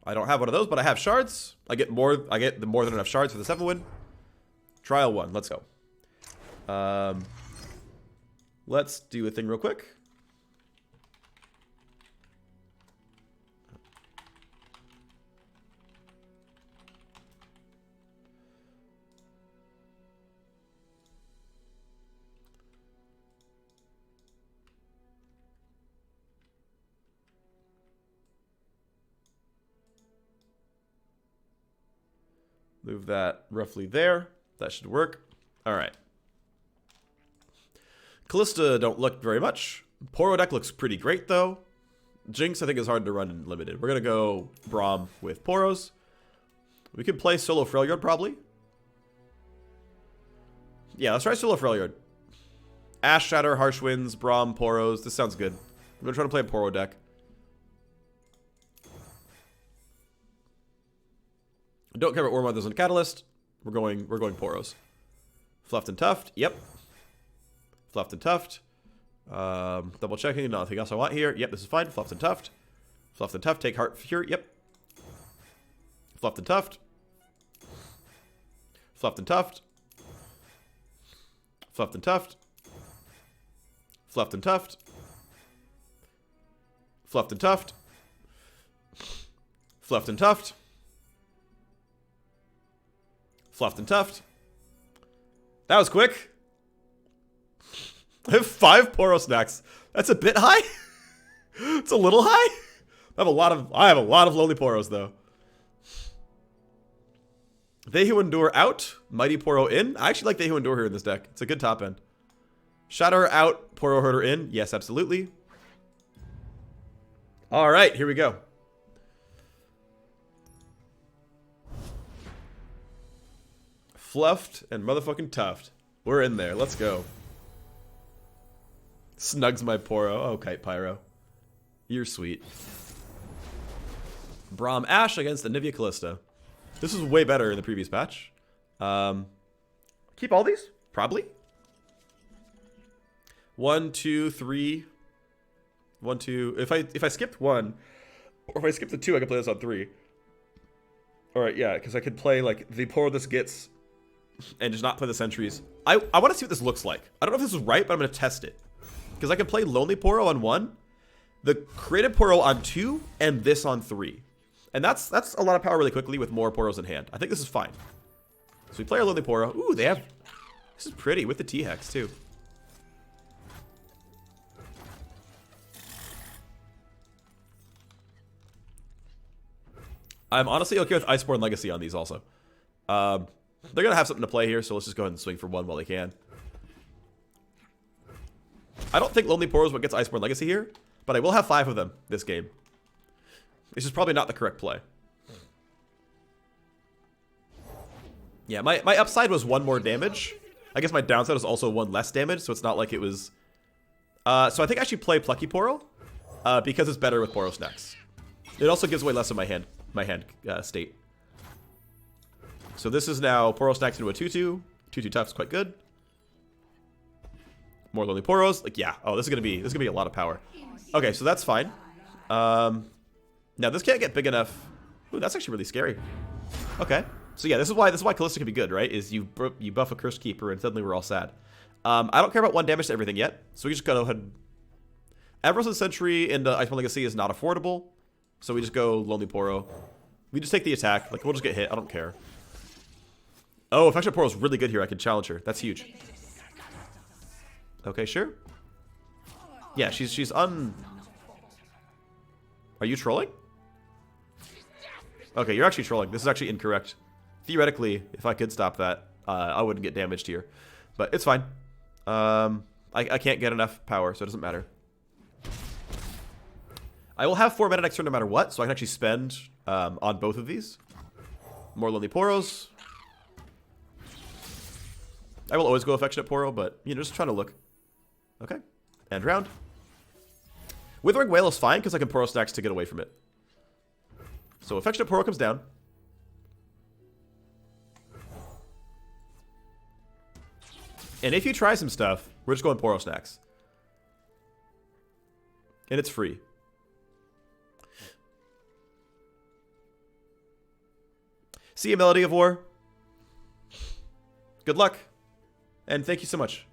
I don't have one of those, but I have shards. I get more than enough shards for the 7 win. Trial 1, let's go. Let's do a thing real quick. Move that roughly there. That should work. All right. Callista don't look very much. Poro deck looks pretty great, though. Jinx, I think, is hard to run in limited. We're going to go Braum with Poros. We could play solo Freljord, probably. Yeah, let's try solo Freljord. Ash, Shatter, Harsh Winds, Braum, Poros. This sounds good. I'm going to try to play a Poro deck. Don't care about War Mothers and Catalyst. We're going Poros. Fluffed and Tuft. Yep. Fluffed and Tuft. Double checking. Nothing else I want here. Yep, this is fine. Fluffed and Tuft. Fluffed and Tuft. Take Heart Fury. Yep. Fluffed and Tuft. Fluffed and Tuft. Fluffed and Tuft. Fluffed and Tuft. Fluffed and Tuft. Fluffed and Tuft. Fluffed and Tuft. That was quick. I have 5 Poro snacks. That's a bit high. It's a little high. I have a lot of lonely Poros though. They Who Endure out, Mighty Poro in. I actually like They Who Endure here in this deck. It's a good top end. Shatter out, Poro Herder in. Yes, absolutely. All right, here we go. Fluffed and motherfucking Tuft. We're in there. Let's go. Snugs my Poro. Oh, Kite Pyro. You're sweet. Braum Ash against Anivia Callista. This is way better in the previous patch. Keep all these? Probably. 1, 2, 3. 1, 2. If I skipped 1, or if I skipped the 2, I could play this on 3. Alright, yeah, because I could play like the Poro this gets and just not play the sentries. I want to see what this looks like. I don't know if this is right, but I'm going to test it. Because I can play Lonely Poro on 1, the Created Poro on 2, and this on 3. And that's a lot of power really quickly with more Poros in hand. I think this is fine. So we play our Lonely Poro. Ooh, they have... This is pretty with the T-Hex, too. I'm honestly okay with Iceborne Legacy on these also. They're going to have something to play here, so let's just go ahead and swing for 1 while they can. I don't think Lonely Poro is what gets Iceborne Legacy here, but I will have 5 of them this game. This is probably not the correct play. Yeah, my upside was 1 more damage. I guess my downside was also 1 less damage, so it's not like it was... so I think I should play Plucky Poro, because it's better with Poro snacks. It also gives away less of my hand state. So this is now Poro snacks into a 2-2. 2-2 Tuft's quite good. More Lonely Poros. Like, yeah. Oh, this is gonna be a lot of power. Okay, so that's fine. Now this can't get big enough. Ooh, that's actually really scary. Okay. So yeah, this is why Callista can be good, right? Is you buff a Cursed Keeper and suddenly we're all sad. I don't care about 1 damage to everything yet, so we just go ahead. Everose and Sentry into Iceborne Legacy is not affordable, so we just go Lonely Poro. We just take the attack. Like, we'll just get hit. I don't care. Oh, Affectionate Poro is really good here. I can challenge her. That's huge. Okay, sure. Yeah, she's un... Are you trolling? Okay, you're actually trolling. This is actually incorrect. Theoretically, if I could stop that, I wouldn't get damaged here. But it's fine. I can't get enough power, so it doesn't matter. I will have 4 mana next turn no matter what, so I can actually spend on both of these. More Lonely Poros. I will always go Affectionate Poro, but, you know, just trying to look. Okay. End round. Withering Wail is fine, because I can Poro stacks to get away from it. So Affectionate Poro comes down. And if you try some stuff, we're just going Poro snacks. And it's free. See you, Melody of War. Good luck. And thank you so much.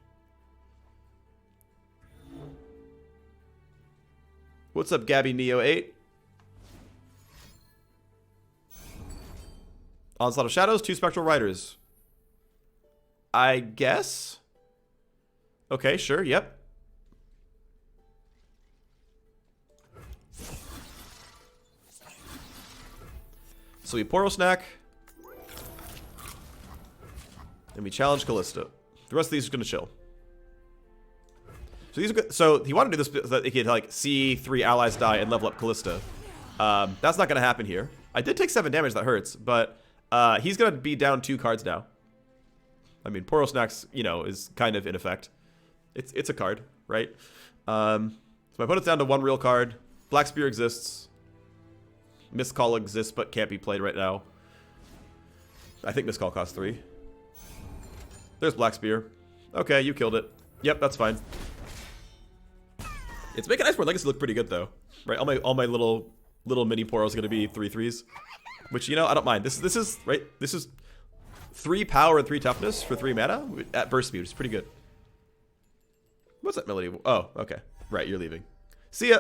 What's up, Gabby Neo 8? Onslaught of Shadows, 2 Spectral Riders. I guess? Okay, sure, yep. So we Poro snack. And we challenge Callista. The rest of these are gonna chill. So these are good. So he wanted to do this so that he could like see 3 allies die and level up Callista. That's not gonna happen here. I did take 7 damage, that hurts, but he's gonna be down 2 cards now. I mean, Poro Snacks, you know, is kind of in effect. It's a card, right? So my opponent's down to 1 real card. Black Spear exists. Missed Call exists, but can't be played right now. I think Missed Call costs 3. There's Black Spear. Okay, you killed it. Yep, that's fine. It's making Iceborne Legacy look pretty good though, right? All my little mini Poros gonna be 3/3s, which, you know, I don't mind. This is right. This is 3 power and 3 toughness for 3 mana at burst speed, which is pretty good. What's that Melody? Oh, okay. Right, you're leaving. See ya.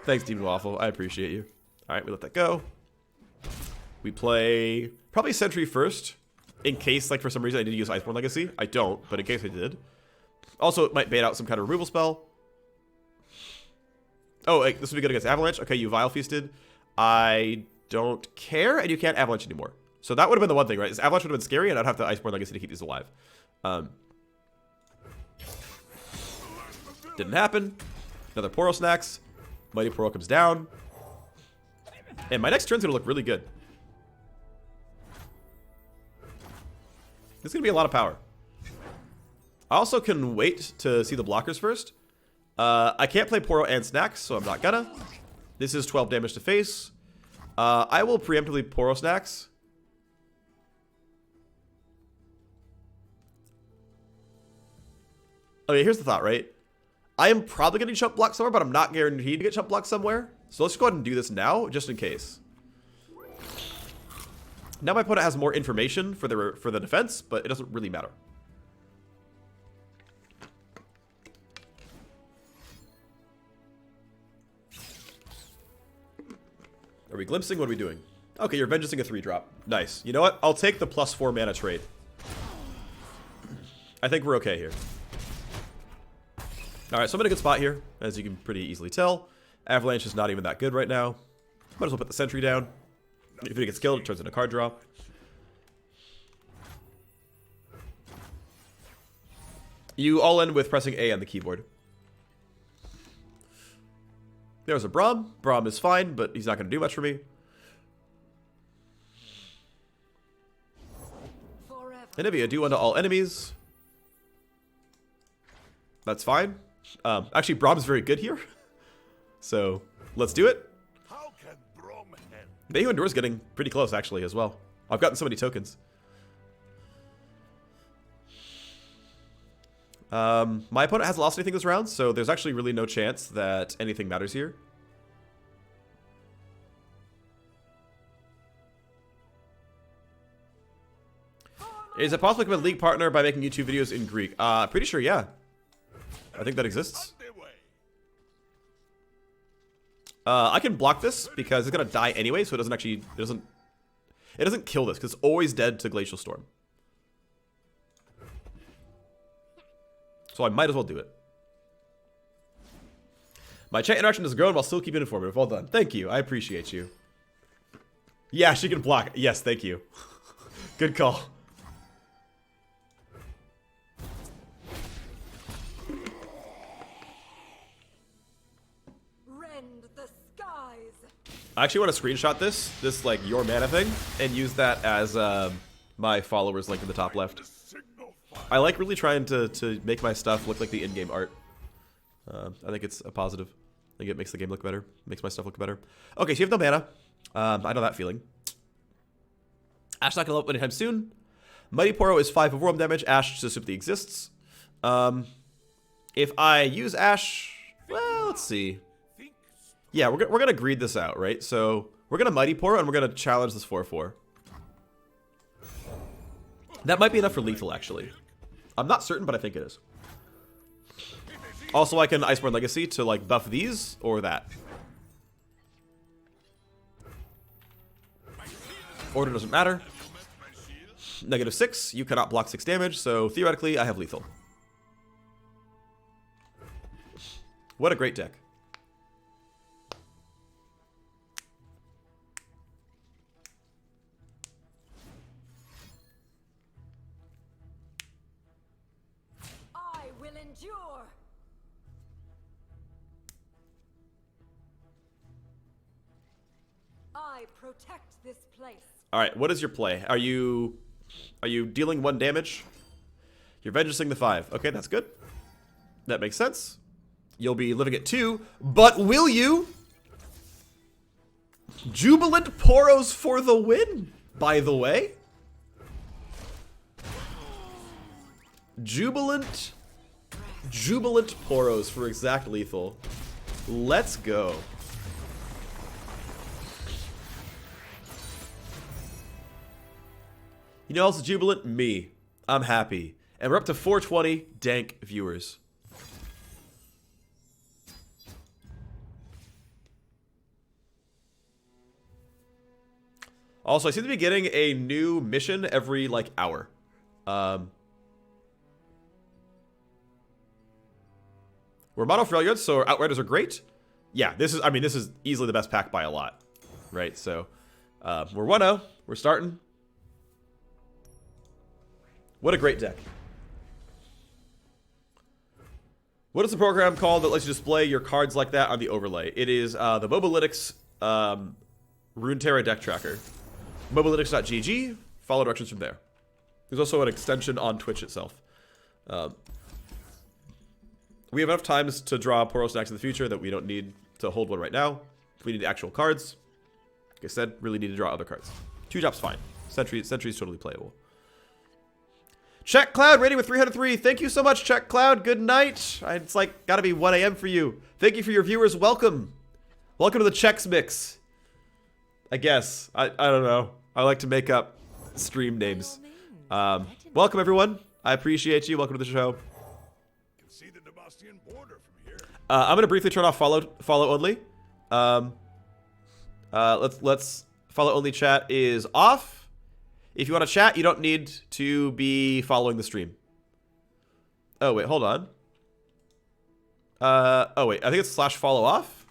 Thanks, Demon Waffle. I appreciate you. All right, we let that go. We play probably Sentry first, in case, like, for some reason I need to use Iceborne Legacy. I don't, but in case I did. Also, it might bait out some kind of removal spell. Oh, wait, this would be good against Avalanche. Okay, you Vile Feasted. I don't care, and you can't Avalanche anymore. So that would have been the one thing, right? Is Avalanche would have been scary, and I'd have to Iceborne Legacy to keep these alive. Didn't happen. Another Poro Snacks. Mighty Poro comes down. And my next turn's going to look really good. This is going to be a lot of power. I also can wait to see the blockers first. I can't play Poro and Snacks, so I'm not gonna. This is 12 damage to face. I will preemptively Poro Snacks. Okay, here's the thought, right? I am probably going to chump block somewhere, but I'm not guaranteed to get chump block somewhere. So let's go ahead and do this now, just in case. Now my opponent has more information for the defense, but it doesn't really matter. Are we glimpsing? What are we doing? Okay, you're vengeancing a 3-drop. Nice. You know what? I'll take the +4 mana trade. I think we're okay here. Alright, so I'm in a good spot here, as you can pretty easily tell. Avalanche is not even that good right now. Might as well put the sentry down. If it gets killed, it turns into card draw. You all in with pressing A on the keyboard. There's a Braum. Braum is fine, but he's not going to do much for me. Anivia, do unto all enemies. That's fine. Actually, Braum's very good here. So, let's do it. They who endures getting pretty close, actually, as well. I've gotten so many tokens. My opponent hasn't lost anything this round, so there's actually really no chance that anything matters here. Is it possible to become a league partner by making YouTube videos in Greek? Pretty sure, yeah. I think that exists. I can block this because it's gonna die anyway, so it doesn't actually it doesn't kill this because it's always dead to Glacial Storm. So I might as well do it. My chat interaction has grown while still keeping informative. Well done. Thank you. I appreciate you. Yeah, she can block. Yes, thank you. Good call. I actually want to screenshot this like your mana thing, and use that as my followers link in the top left. I like really trying to make my stuff look like the in-game art. I think it's a positive. I think it makes the game look better. Makes my stuff look better. Okay, so you have no mana. I know that feeling. Ash not gonna level up anytime soon. Mighty Poro is 5 overwhelm damage. Ash just simply exists. If I use Ash, well, let's see. Yeah, we're gonna greed this out, right? So we're gonna Mighty Poro and we're gonna challenge this 4/4. That might be enough for lethal, actually. I'm not certain, but I think it is. Also, I can Iceborne Legacy to like buff these or that. Order doesn't matter. -6. You cannot block 6 damage, so theoretically I have lethal. What a great deck. I will endure. I protect this place. All right, what is your play? Are you dealing 1 damage? You're vengeancing the 5. Okay, that's good. That makes sense. You'll be living at 2, but will you? Jubilant Poros for the win, by the way. Jubilant Poros for exact lethal. Let's go. You know who else is jubilant? Me. I'm happy. And we're up to 420 dank viewers. Also, I seem to be getting a new mission every, like, hour. We're mono Freljords, so our Outriders are great. Yeah, this is easily the best pack by a lot. Right, so, we're 1-0. We're starting. What a great deck. What is the program called that lets you display your cards like that on the overlay? It is the Mobalytics Runeterra deck tracker. Mobalytics.gg. Follow directions from there. There's also an extension on Twitch itself. We have enough times to draw Poro stacks in the future that we don't need to hold one right now. If we need actual cards, like I said, really need to draw other cards. 2-drop's fine. Sentry's totally playable. Check Cloud rating with 303. Thank you so much, Check Cloud. Good night. It's like gotta be 1 a.m. for you. Thank you for your viewers. Welcome. Welcome to the Checks Mix. I guess. I don't know. I like to make up stream names. Welcome everyone. I appreciate you. Welcome to the show. I'm gonna briefly turn off follow only. Let's follow only chat is off. If you want to chat, you don't need to be following the stream. Oh, wait, hold on. Oh, wait, I think it's /follow off.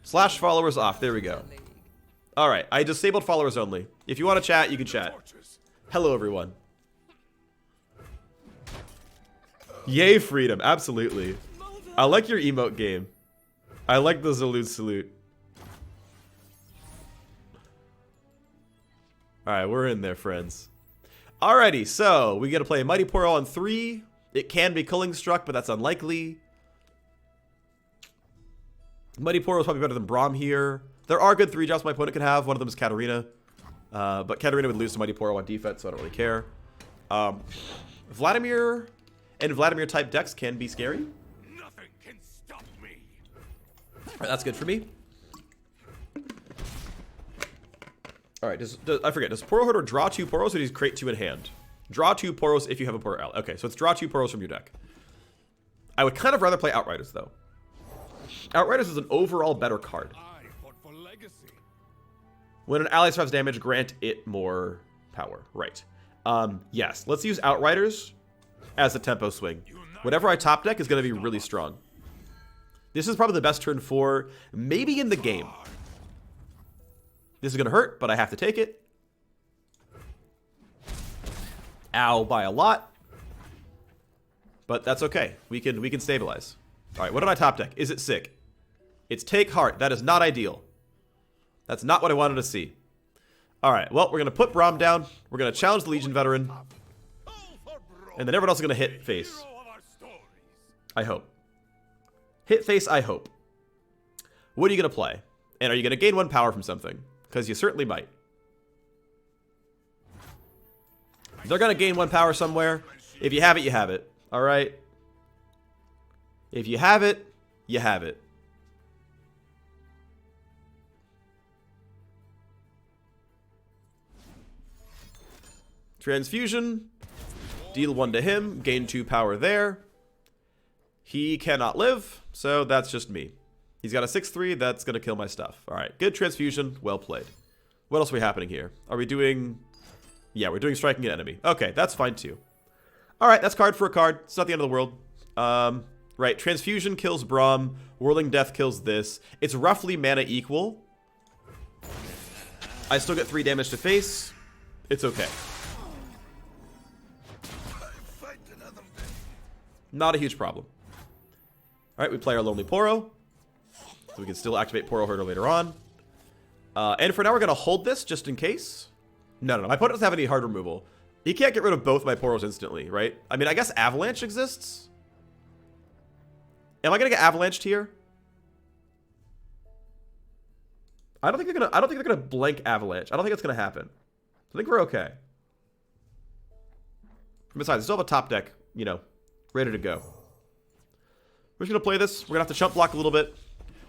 /followers off, there we go. All right, I disabled followers only. If you want to chat, you can chat. Hello, everyone. Yay, freedom, absolutely. I like your emote game. I like the Zalud salute. Alright, we're in there, friends. Alrighty, so we get to play Mighty Poro on 3. It can be Culling Struck, but that's unlikely. Mighty Poro is probably better than Braum here. There are good 3-drops my opponent could have. One of them is Katarina. But Katarina would lose to Mighty Poro on defense, so I don't really care. Vladimir and Vladimir type decks can be scary. Nothing can stop me. Alright, that's good for me. Alright, I forget, does Poro Hoarder draw 2 Poros or does he create 2 in hand? Draw 2 Poros if you have a Poro ally. Okay, so it's draw 2 Poros from your deck. I would kind of rather play Outriders, though. Outriders is an overall better card. I fought for legacy. When an ally survives damage, grant it more power. Right. Yes, let's use Outriders as a tempo swing. Whatever I top deck is going to be really strong. This is probably the best turn 4, maybe in the game. This is going to hurt, but I have to take it. Ow, by a lot. But that's okay. We can stabilize. All right, what did I top deck? Is it sick? It's Take Heart. That is not ideal. That's not what I wanted to see. All right, well, we're going to put Braum down. We're going to challenge the Legion Veteran. And then everyone else is going to hit face. I hope. Hit face, I hope. What are you going to play? And are you going to gain 1 power from something? Because you certainly might. They're going to gain 1 power somewhere. If you have it, you have it. All right? If you have it, you have it. Transfusion. Deal 1 to him. Gain 2 power there. He cannot live, so that's just me. He's got a 6-3. That's going to kill my stuff. All right, good transfusion. Well played. What else are we happening here? Are we doing... Yeah, we're doing striking an enemy. Okay, that's fine too. All right, that's card for a card. It's not the end of the world. Right, transfusion kills Braum. Whirling Death kills this. It's roughly mana equal. I still get 3 damage to face. It's okay. Not a huge problem. All right, we play our Lonely Poro. So we can still activate Poro Herder later on. And for now, we're going to hold this just in case. No. My opponent doesn't have any hard removal. He can't get rid of both my Poros instantly, right? I mean, I guess Avalanche exists. Am I going to get Avalanched here? I don't think they're gonna blank Avalanche. I don't think it's gonna happen. I think we're okay. Besides, I still have a top deck, you know, ready to go. We're just gonna play this. We're gonna have to chump block a little bit.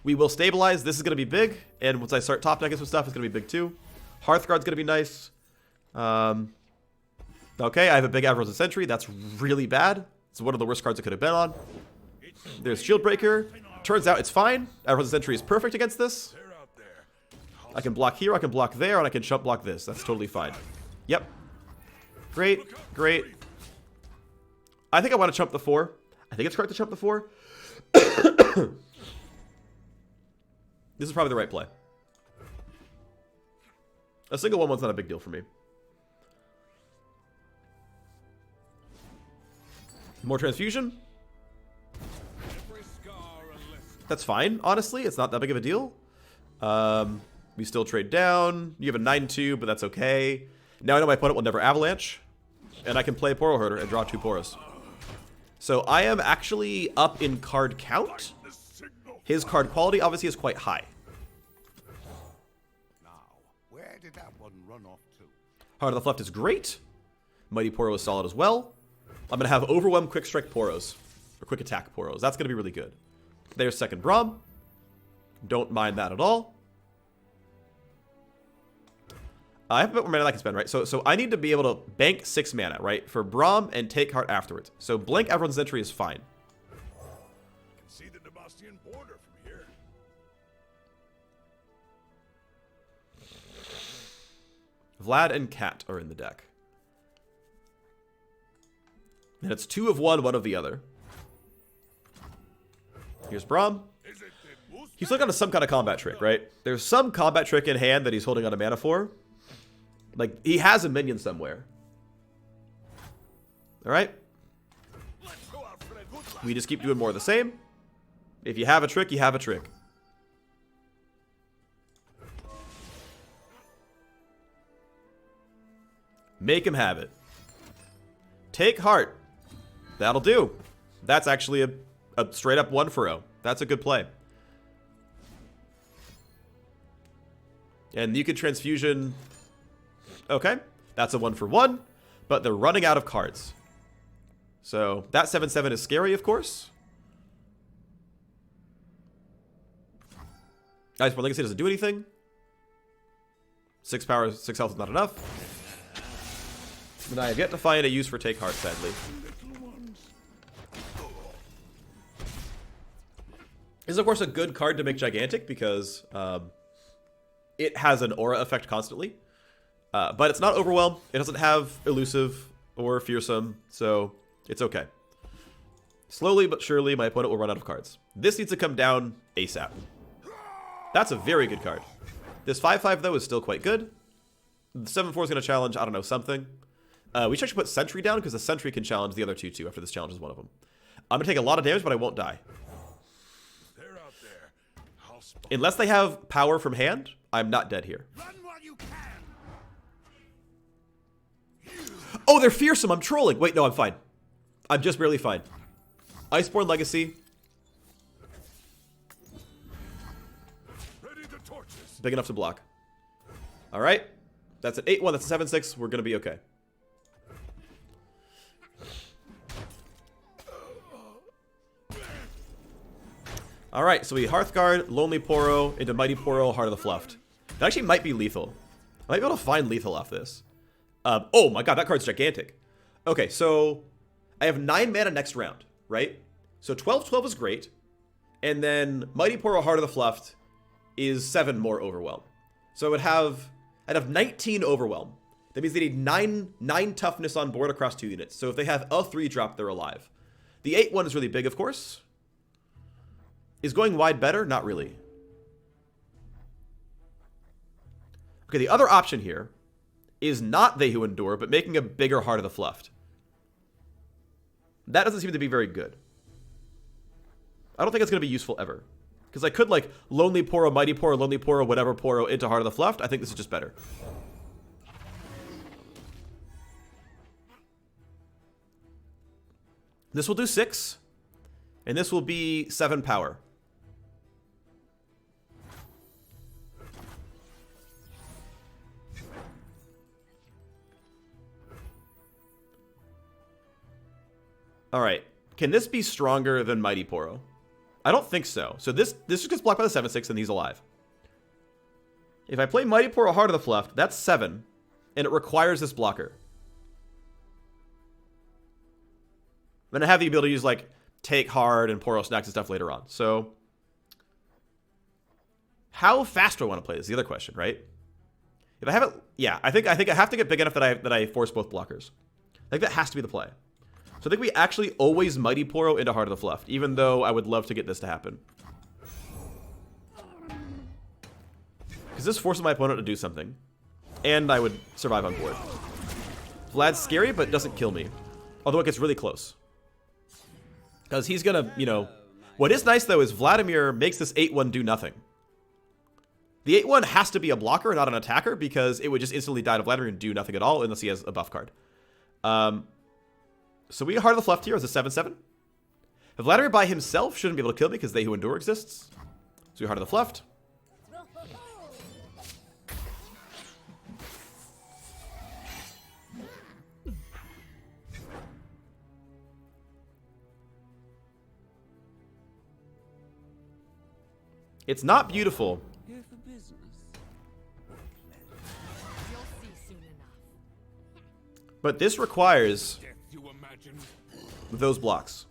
We will stabilize. This is gonna be big, and once I start top decking some stuff, it's gonna be big too. Hearthguard's gonna be nice. Okay, I have a big Averroes of Sentry. That's really bad. It's one of the worst cards it could have been on. There's Shieldbreaker. Turns out it's fine. Averroes of Sentry is perfect against this. I can block here, I can block there, and I can chump block this. That's totally fine. Yep. Great, great. I think I want to chump the 4. I think it's correct to chump the 4. This is probably the right play. A single 1-1's not a big deal for me. More transfusion. That's fine, honestly. It's not that big of a deal. We still trade down. You have a 9-2, but that's okay. Now I know my opponent will never Avalanche. And I can play Poro Herder and draw 2 Poros. So I am actually up in card count. His card quality obviously is quite high. Now, where did that one run off to? Heart of the Left is great. Mighty Poro is solid as well. I'm going to have Overwhelm Quick Strike Poros. Or Quick Attack Poros. That's going to be really good. There's second Braum. Don't mind that at all. I have a bit more mana I can spend, right? So I need to be able to bank 6 mana, right? For Braum and take Heart afterwards. So blank Averroes Sentry is fine. You can see the Demastian border from here. Vlad and Cat are in the deck. And it's 2 of one, 1 of the other. Here's Braum. He's looking at some kind of combat trick, right? There's some combat trick in hand that he's holding on a mana for. Like, he has a minion somewhere. Alright? We just keep doing more of the same. If you have a trick, you have a trick. Make him have it. Take Heart. That'll do. That's actually a straight up 1 for 0. That's a good play. And you could transfusion. Okay, that's a 1 for 1, but they're running out of cards. So that 7/7 is scary, of course. Iceborne Legacy doesn't do anything. 6 power, 6 health is not enough. And I have yet to find a use for Take Heart, sadly. This is, of course, a good card to make Gigantic because it has an aura effect constantly. But it's not Overwhelm. It doesn't have Elusive or Fearsome, so it's okay. Slowly but surely, my opponent will run out of cards. This needs to come down ASAP. That's a very good card. This 5/5, though, is still quite good. The 7/4 is going to challenge, I don't know, something. We should actually put Sentry down, because the Sentry can challenge the other 2, too, after this challenges one of them. I'm going to take a lot of damage, but I won't die. They're out there. Unless they have power from hand, I'm not dead here. Run while you can. Oh, they're fearsome. I'm trolling. Wait, no, I'm fine. I'm just barely fine. Iceborne Legacy. Ready the torches. Big enough to block. All right. That's an 8-1. That's a 7/6. We're going to be okay. Alright, so we Hearthguard, Lonely Poro, into Mighty Poro, Heart of the Fluft. That actually might be lethal. I might be able to find lethal off this. Oh my god, that card's gigantic. Okay, so I have 9 mana next round, right? So 12/12 is great. And then Mighty Poro, Heart of the Fluft is 7 more Overwhelm. So I'd have 19 Overwhelm. That means they need 9 toughness on board across 2 units. So if they have a 3-drop, they're alive. The 8/1 is really big, of course. Is going wide better? Not really. Okay, the other option here is not They Who Endure, but making a bigger Heart of the Fluft. That doesn't seem to be very good. I don't think it's going to be useful ever. Because I could, like, Lonely Poro, Mighty Poro, Lonely Poro, whatever Poro into Heart of the Fluft. I think this is just better. This will do 6. And this will be 7 power. Alright. Can this be stronger than Mighty Poro? I don't think so. So this just gets blocked by the 7/6 and he's alive. If I play Mighty Poro, Heart of the Fluft, that's 7. And it requires this blocker. Then I have the ability to use, like, Take Hard and Poro Snacks and stuff later on. So how fast do I want to play is the other question, right? If I have it, yeah, I think I have to get big enough that I force both blockers. I think that has to be the play. So I think we actually always Mighty Poro into Heart of the Fluft, even though I would love to get this to happen. Because this forces my opponent to do something. And I would survive on board. Vlad's scary, but doesn't kill me. Although it gets really close. Because he's gonna, you know... What is nice, though, is Vladimir makes this 8/1 do nothing. The 8/1 has to be a blocker, not an attacker, because it would just instantly die to Vladimir and do nothing at all, unless he has a buff card. So we Heart of the Fluft here as a 7/7. Vladimir by himself shouldn't be able to kill me because They Who Endure exists. So we Heart of the Fluft. It's not beautiful. Here for business. You'll see soon enough. But this requires Death you imagine. those blocks.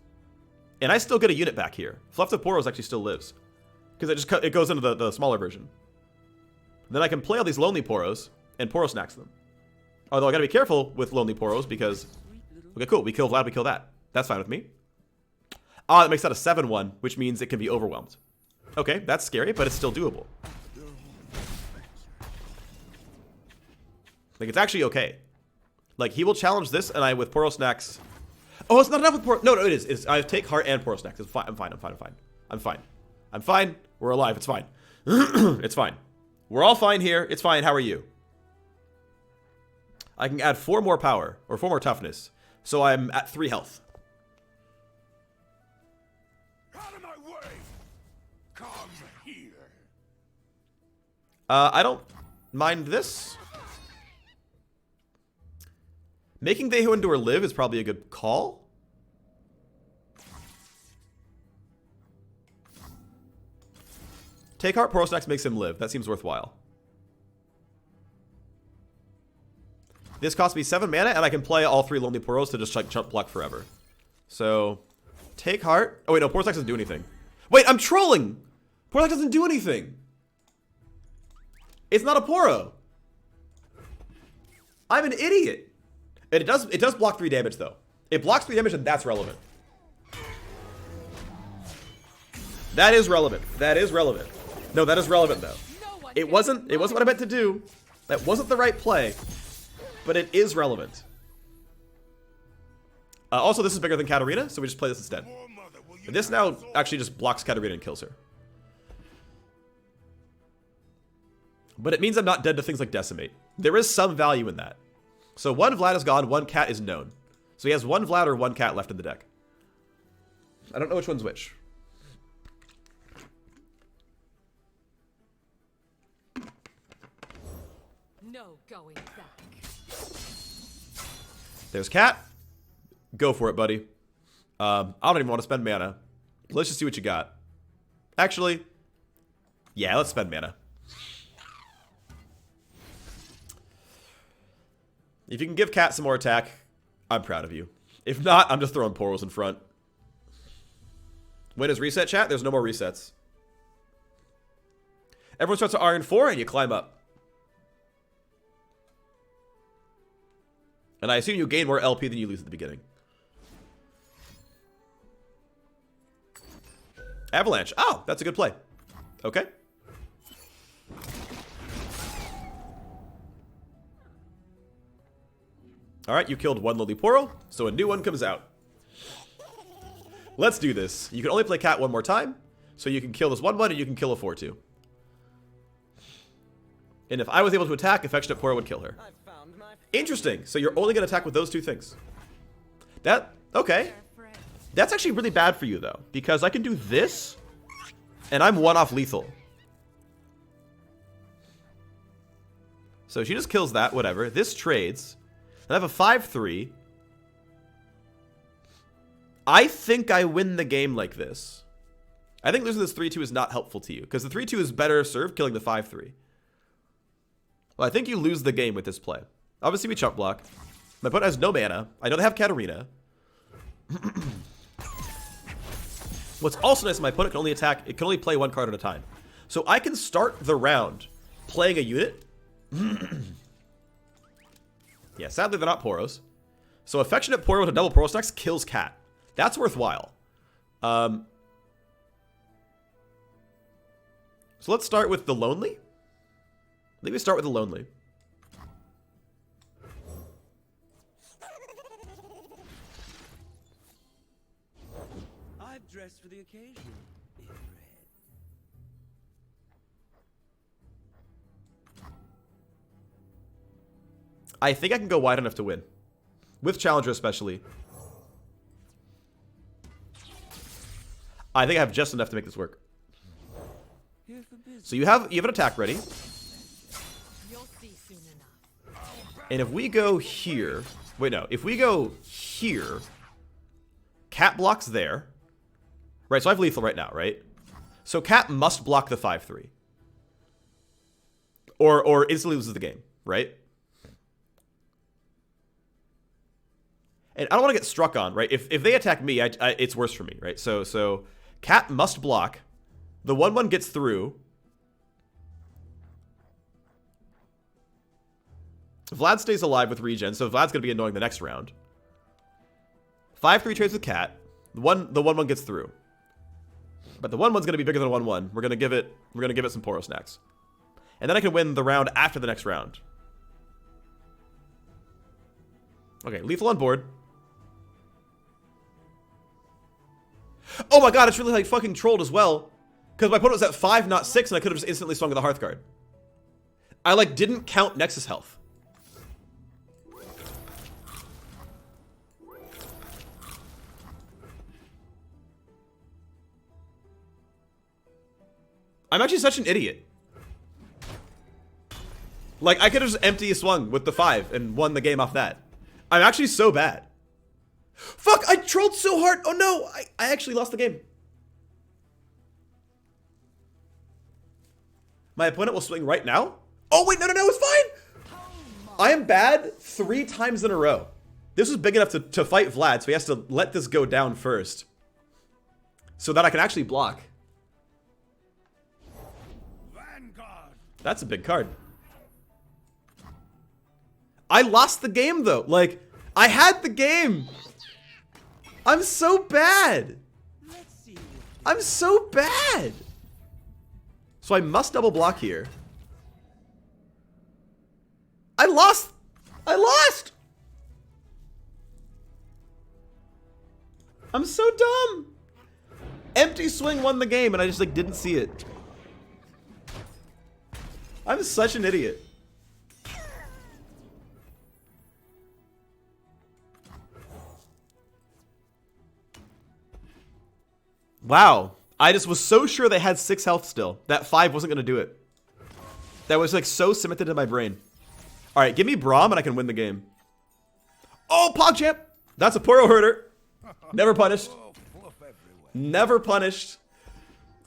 And I still get a unit back here. Fluff of Poros actually still lives. Because it goes into the smaller version. Then I can play all these Lonely Poros and Poro Snacks them. Although I gotta be careful with Lonely Poros because... Okay, cool. We kill Vlad, we kill that. That's fine with me. Ah, that makes that a 7/1, which means it can be overwhelmed. Okay, that's scary, but it's still doable. Like, it's actually okay. Like, he will challenge this, and I, with Poro Snacks... Oh, it's not enough with Poro... No, it is. I take Heart and Poro Snacks. It's fine. I'm fine. We're alive. It's fine. It's fine. We're all fine here. It's fine. How are you? I can add 4 more power, or 4 more toughness. So I'm at 3 health. Out of my way! Come here. I don't mind this. Making They Who Endure live is probably a good call. Take Heart, Poro Snacks makes him live. That seems worthwhile. This costs me 7 mana, and I can play all 3 Lonely Poros to just like chump block forever. So, Take Heart. Oh wait, no, Poro Snacks doesn't do anything. Wait, I'm trolling! Poro Snacks doesn't do anything. It's not a Poro. I'm an idiot. And it does block 3 damage though. It blocks 3 damage and that's relevant. That is relevant. That is relevant. No, that is relevant though. It wasn't what I meant to do. That wasn't the right play. But it is relevant. Also, this is bigger than Katarina, so we just play this instead. And this now actually just blocks Katarina and kills her. But it means I'm not dead to things like Decimate. There is some value in that. So 1 Vlad is gone, 1 cat is known. So he has 1 Vlad or 1 cat left in the deck. I don't know which one's which. No going back. There's cat. Go for it, buddy. I don't even want to spend mana. Let's just see what you got. Actually, yeah, let's spend mana. If you can give Cat some more attack, I'm proud of you. If not, I'm just throwing Poros in front. When is reset, chat? There's no more resets. Everyone starts at Iron 4 and you climb up. And I assume you gain more LP than you lose at the beginning. Avalanche. Oh, that's a good play. Okay. Alright, you killed one Lily Poro, so a new one comes out. Let's do this. You can only play Cat one more time, so you can kill this 1/1 and you can kill a 4/2. And if I was able to attack, Affectionate Poro would kill her. Interesting. So you're only going to attack with those two things. Okay. That's actually really bad for you, though, because I can do this, and I'm one off lethal. So she just kills that, whatever. This trades. I have a 5/3. I think I win the game like this. I think losing this 3/2 is not helpful to you, because the 3/2 is better served killing the 5/3. Well, I think you lose the game with this play. Obviously, we chump block. My opponent has no mana. I know they have Katarina. What's also nice, my opponent can only attack, it can only play one card at a time. So I can start the round playing a unit. Yeah, sadly they're not Poros. So Affectionate Poro with a double Poro stacks kills Cat. That's worthwhile. So let's start with the Lonely. I think we start with the Lonely. I've dressed for the occasion in red. I think I can go wide enough to win. With Challenger especially. I think I have just enough to make this work. So you have an attack ready. You'll see soon enough. And if we go here... Wait, no. If we go here... Cat blocks there. Right, so I have lethal right now, right? So Cat must block the 5/3. Or instantly loses the game, right? And I don't want to get struck on, right? If they attack me, it's worse for me, right? So Cat must block. The 1/1 gets through. Vlad stays alive with regen, so Vlad's going to be annoying the next round. 5/3 trades with Cat. The 1/1 gets through. But the 1/1's going to be bigger than a 1/1. We're going to give it some Poro snacks. And then I can win the round after the next round. Okay, lethal on board. Oh my god, it's really like fucking trolled as well. Because my opponent was at 5, not 6, and I could have just instantly swung with the Hearthguard. I like didn't count Nexus health. I'm actually such an idiot. Like, I could have just empty swung with the 5 and won the game off that. I'm actually so bad. Fuck, I trolled so hard. Oh no, I actually lost the game. My opponent will swing right now. Oh wait, no, it's fine. I am bad 3 times in a row. This was big enough to fight Vlad, so he has to let this go down first. So that I can actually block. Vanguard. That's a big card. I lost the game though. Like, I had the game. I'm so bad. I'm so bad. So I must double block here. I lost. I'm so dumb. Empty swing won the game and I just like didn't see it. I'm such an idiot. Wow. I just was so sure they had 6 health still. That 5 wasn't going to do it. That was like so cemented in my brain. Alright, give me Braum and I can win the game. Oh, PogChamp! That's a Poro herder. Never punished. Never punished.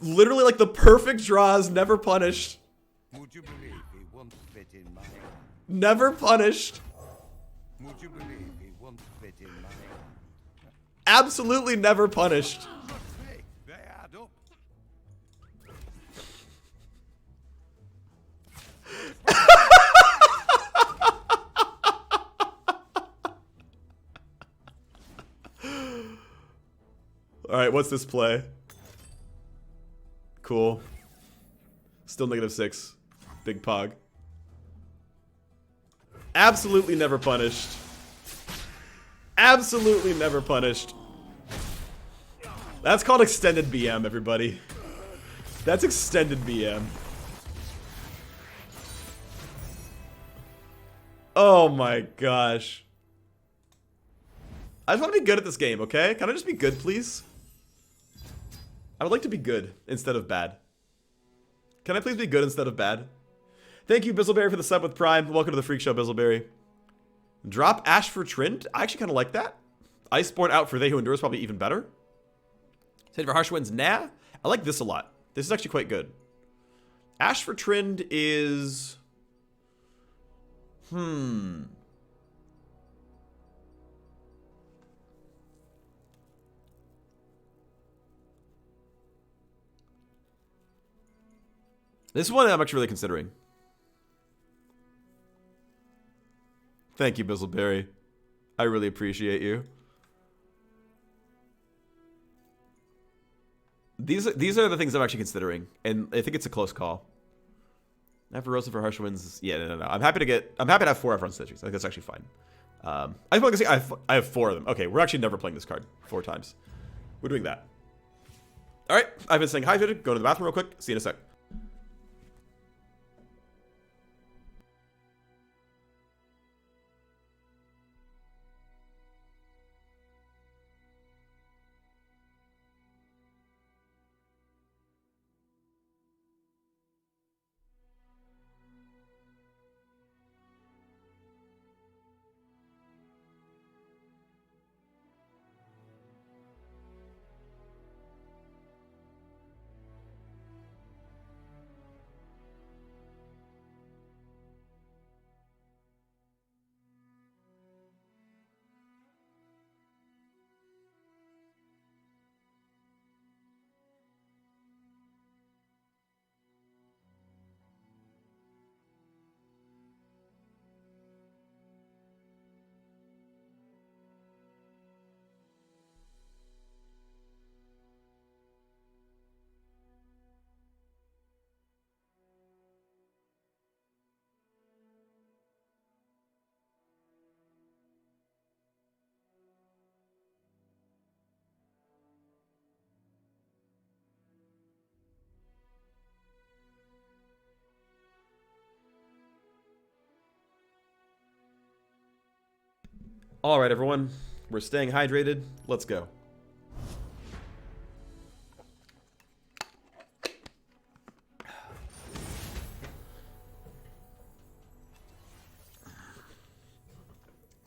Literally like the perfect draws, never punished. Would you believe he won't fit in my... Never punished. Would you believe he won't fit in my... Absolutely never punished. Hey, they add up. Alright, what's this play? Cool. Still -6. Big pog. Absolutely never punished. Absolutely never punished. That's called extended BM, everybody. That's extended BM. Oh my gosh. I just want to be good at this game, okay? Can I just be good, please? I would like to be good instead of bad. Can I please be good instead of bad? Thank you, Bizzleberry, for the sub with Prime. Welcome to the Freak Show, Bizzleberry. Drop Ash for Trint. I actually kind of like that. Iceborne out for They Who Endure is probably even better. Save for Harsh Winds, nah. I like this a lot. This is actually quite good. Ash for Trend is... This is one I'm actually really considering. Thank you, Bizzleberry. I really appreciate you. These are the things I'm actually considering, and I think it's a close call. Rosa for Harsh Winds. Yeah, no. I'm happy to have 4 Everon Stitches. I think that's actually fine. I want to say I have 4 of them. Okay, we're actually never playing this card 4 times. We're doing that. All right, I've been saying hi, Fidget. Go to the bathroom real quick. See you in a sec. All right, everyone. We're staying hydrated. Let's go.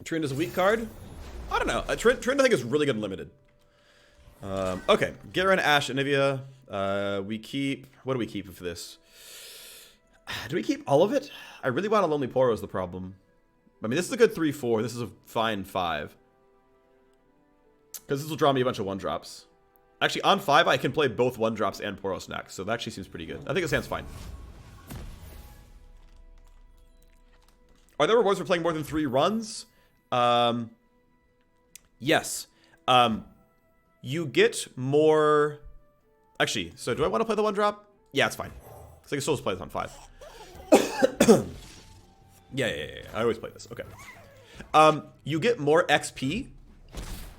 Trend is a weak card? I don't know. Trend I think is really good and limited. Okay. Garen, Ash, Anivia. We keep... What do we keep for this? Do we keep all of it? I really want a Lonely Poro is the problem. I mean, this is a good 3-4. This is a fine 5. Because this will draw me a bunch of 1-drops. Actually, on 5, I can play both 1-drops and Poro Snacks. So that actually seems pretty good. I think this hand's fine. Are there rewards for playing more than 3 runs? Yes. You get more... Actually, so do I want to play the 1-drop? Yeah, it's fine. Because I can still just play this on 5. Yeah. I always play this. Okay. You get more XP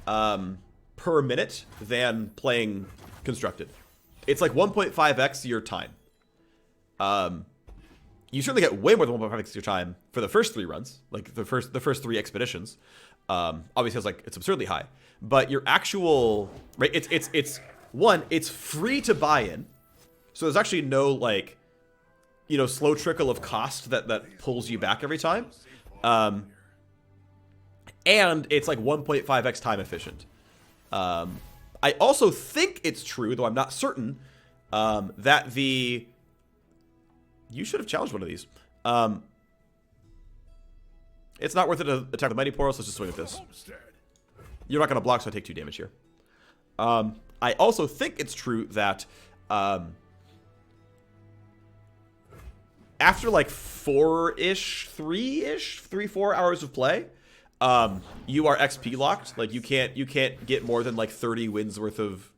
per minute than playing Constructed. It's like 1.5x your time. You certainly get way more than 1.5x your time for the first 3 runs, like the first 3 expeditions. Obviously, it's absurdly high, but your actual right, it's free to buy in, so there's actually no like, slow trickle of cost that pulls you back every time. And it's like 1.5x time efficient. I also think it's true, though I'm not certain, that the... You should have challenged one of these. It's not worth it to attack the Mighty Poro, so let's just swing at this. You're not going to block, so I take 2 damage here. I also think it's true that after like 4-ish, 3-4 hours of play, you are XP locked. Like you can't get more than like 30 wins worth of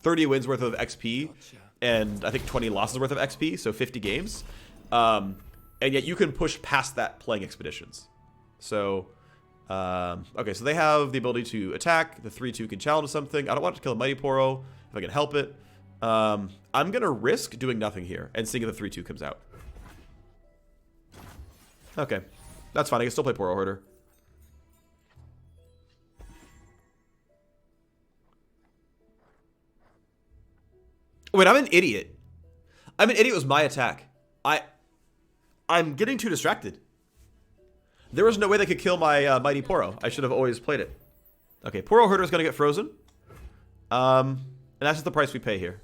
XP, and I think 20 losses worth of XP, so 50 games. And yet you can push past that playing expeditions. So, okay, so they have the ability to attack. The 3-2 can challenge something. I don't want to kill a Mighty Poro if I can help it. I'm going to risk doing nothing here and seeing if the 3-2 comes out. Okay, that's fine. I can still play Poro Hoarder. Wait, I'm an idiot. I'm an idiot. It was my attack. I'm getting too distracted. There was no way they could kill my Mighty Poro. I should have always played it. Okay, Poro Hoarder is going to get frozen. And that's just the price we pay here.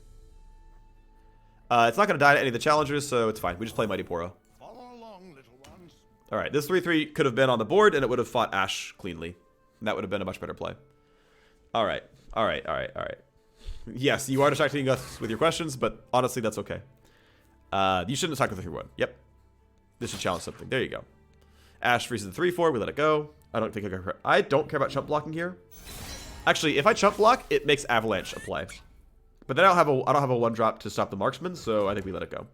It's not going to die to any of the challengers, so it's fine. We just play Mighty Poro. Follow along, little ones. Alright, this 3-3 could have been on the board, and it would have fought Ash cleanly. And that would have been a much better play. Alright. Yes, you are distracting us with your questions, but honestly, that's okay. You shouldn't attack with the 3-1. Yep. This should challenge something. There you go. Ash freezes the 3-4. We let it go. I don't care about chump blocking here. Actually, if I chump block, it makes Avalanche a play. But then I don't have a 1-drop to stop the marksman, so I think we let it go.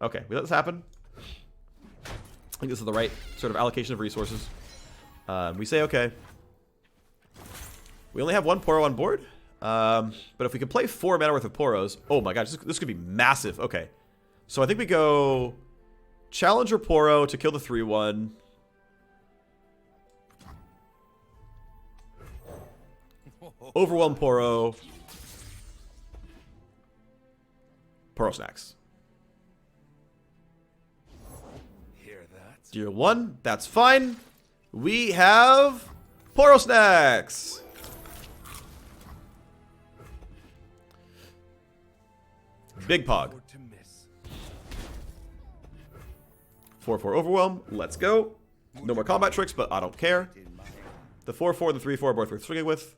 Okay, we let this happen. I think this is the right sort of allocation of resources. We say okay. We only have 1 Poro on board. But if we can play 4 mana worth of Poros, oh my gosh, this could be massive. Okay, so I think we go Challenger Poro to kill the 3-1. Overwhelm Poro. Poro Snacks. Hear that? Dear 1, that's fine. We have Poro Snacks. Big Pog. 4-4 Overwhelm. Let's go. No more combat tricks, but I don't care. The 4-4 and the 3-4 are both worth swinging with.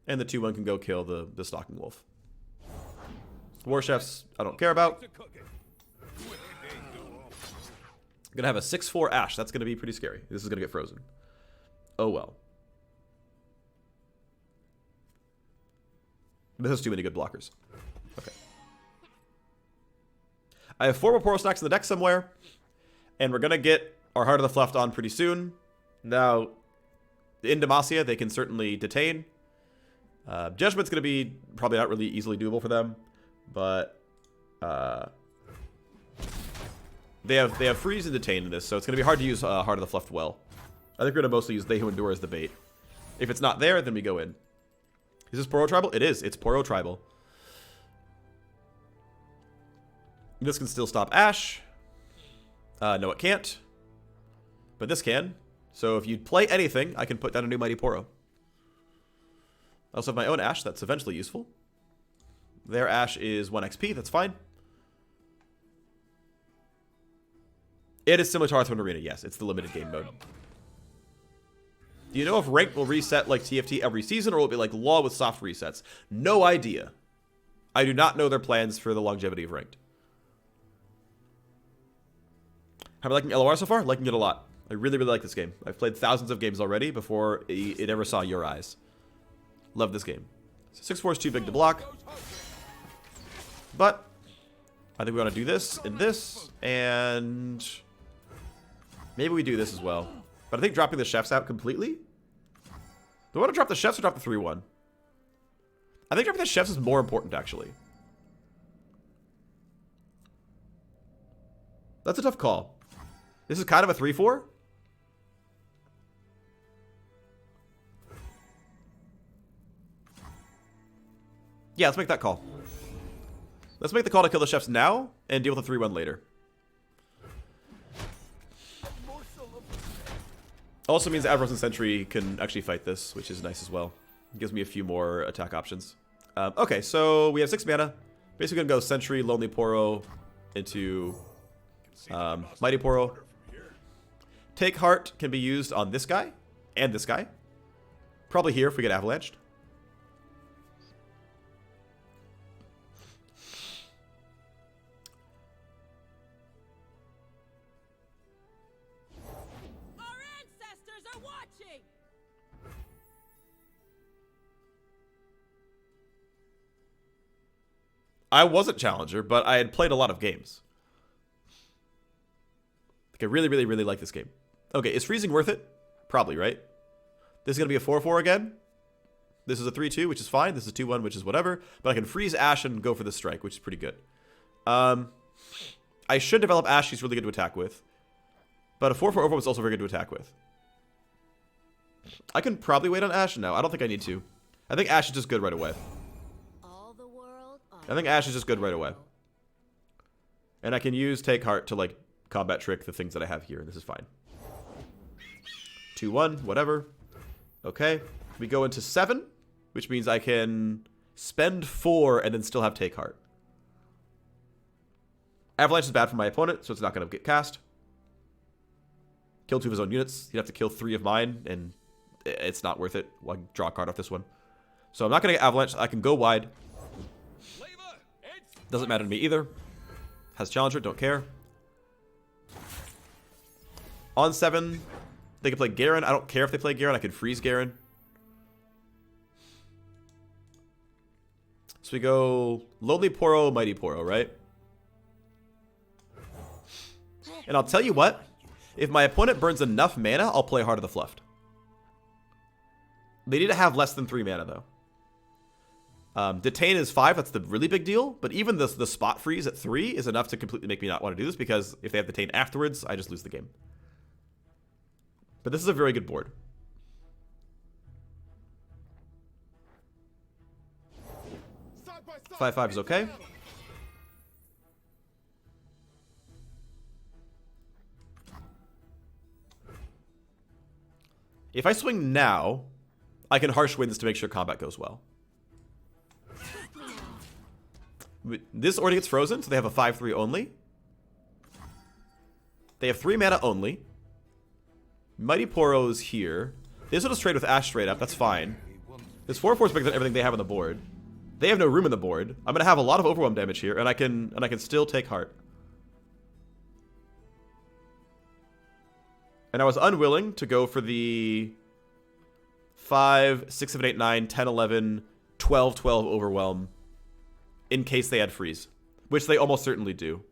And the 2-1 can go kill the Stalking Wolf. War Chefs, I don't care about. Gonna have a 6-4 Ash. That's gonna be pretty scary. This is gonna get frozen. Oh well. This has too many good blockers. Okay. I have 4 more Poro Snacks in the deck somewhere. And we're gonna get our Heart of the Fluffed on pretty soon. Now, in Demacia, they can certainly detain. Judgment's gonna be probably not really easily doable for them. But they have freeze and detain in this, so it's gonna be hard to use Heart of the Fluffed well. I think we're gonna mostly use They Who Endure as the bait. If it's not there, then we go in. Is this Poro Tribal? It is. It's Poro Tribal. This can still stop Ash. No, it can't. But this can. So if you play anything, I can put down a new Mighty Poro. I also have my own Ash. That's eventually useful. Their Ash is 1 XP. That's fine. It is similar to Hearthstone Arena. Yes, it's the limited game mode. Do you know if ranked will reset like TFT every season, or will it be like LoL with soft resets? No idea. I do not know their plans for the longevity of ranked. How am I liking LOR so far? Liking it a lot. I really, really like this game. I've played thousands of games already before it ever saw your eyes. Love this game. 6-4 is too big to block. But I think we want to do this and this, and maybe we do this as well. But I think dropping the chefs out completely. Do I want to drop the chefs or drop the 3-1? I think dropping the chefs is more important, actually. That's a tough call. This is kind of a 3-4. Yeah, let's make that call. Let's make the call to kill the chefs now and deal with the 3-1 later. Also means that Avros and Sentry can actually fight this, which is nice as well. It gives me a few more attack options. Okay, so we have 6 mana. Basically gonna go Sentry, Lonely Poro into Mighty Poro. Take Heart can be used on this guy and this guy. Probably here if we get avalanched. Our ancestors are watching. I wasn't Challenger, but I had played a lot of games. Like, I really, really, really like this game. Okay, is freezing worth it? Probably, right? This is going to be a 4-4 again. This is a 3-2, which is fine. This is a 2-1, which is whatever. But I can freeze Ash and go for the strike, which is pretty good. I should develop Ash. She's really good to attack with. But a 4-4 overwhelm is also very good to attack with. I can probably wait on Ash. No, I don't think I need to. I think Ash is just good right away. I think Ash is just good right away. And I can use Take Heart to, like, combat trick the things that I have here. And this is fine. 2-1, whatever. Okay. We go into 7, which means I can spend 4 and then still have Take Heart. Avalanche is bad for my opponent, so it's not going to get cast. Kill 2 of his own units. He'd have to kill 3 of mine, and it's not worth it. I'll draw a card off this one. So I'm not going to get Avalanche. I can go wide. Doesn't matter to me either. Has Challenger, don't care. On 7, they can play Garen. I don't care if they play Garen. I can freeze Garen. So we go Lonely Poro, Mighty Poro, right? And I'll tell you what. If my opponent burns enough mana, I'll play Heart of the Fluffed. They need to have less than 3 mana, though. Detain is 5, that's the really big deal. But even the spot freeze at 3 is enough to completely make me not want to do this, because if they have Detain afterwards, I just lose the game. But this is a very good board. Side 5 is okay. If I swing now, I can Harsh Winds to make sure combat goes well. This already gets frozen, so they have a 5-3 only. They have 3 mana only. Mighty Poro's here. This will just trade with Ash straight up, that's fine. This 4-4 is bigger than everything they have on the board. They have no room in the board. I'm gonna have a lot of overwhelm damage here, and I can still take Heart. And I was unwilling to go for the 5, 6, 7, 8, 9, 10, 11, 12, 12 overwhelm in case they had freeze, which they almost certainly do.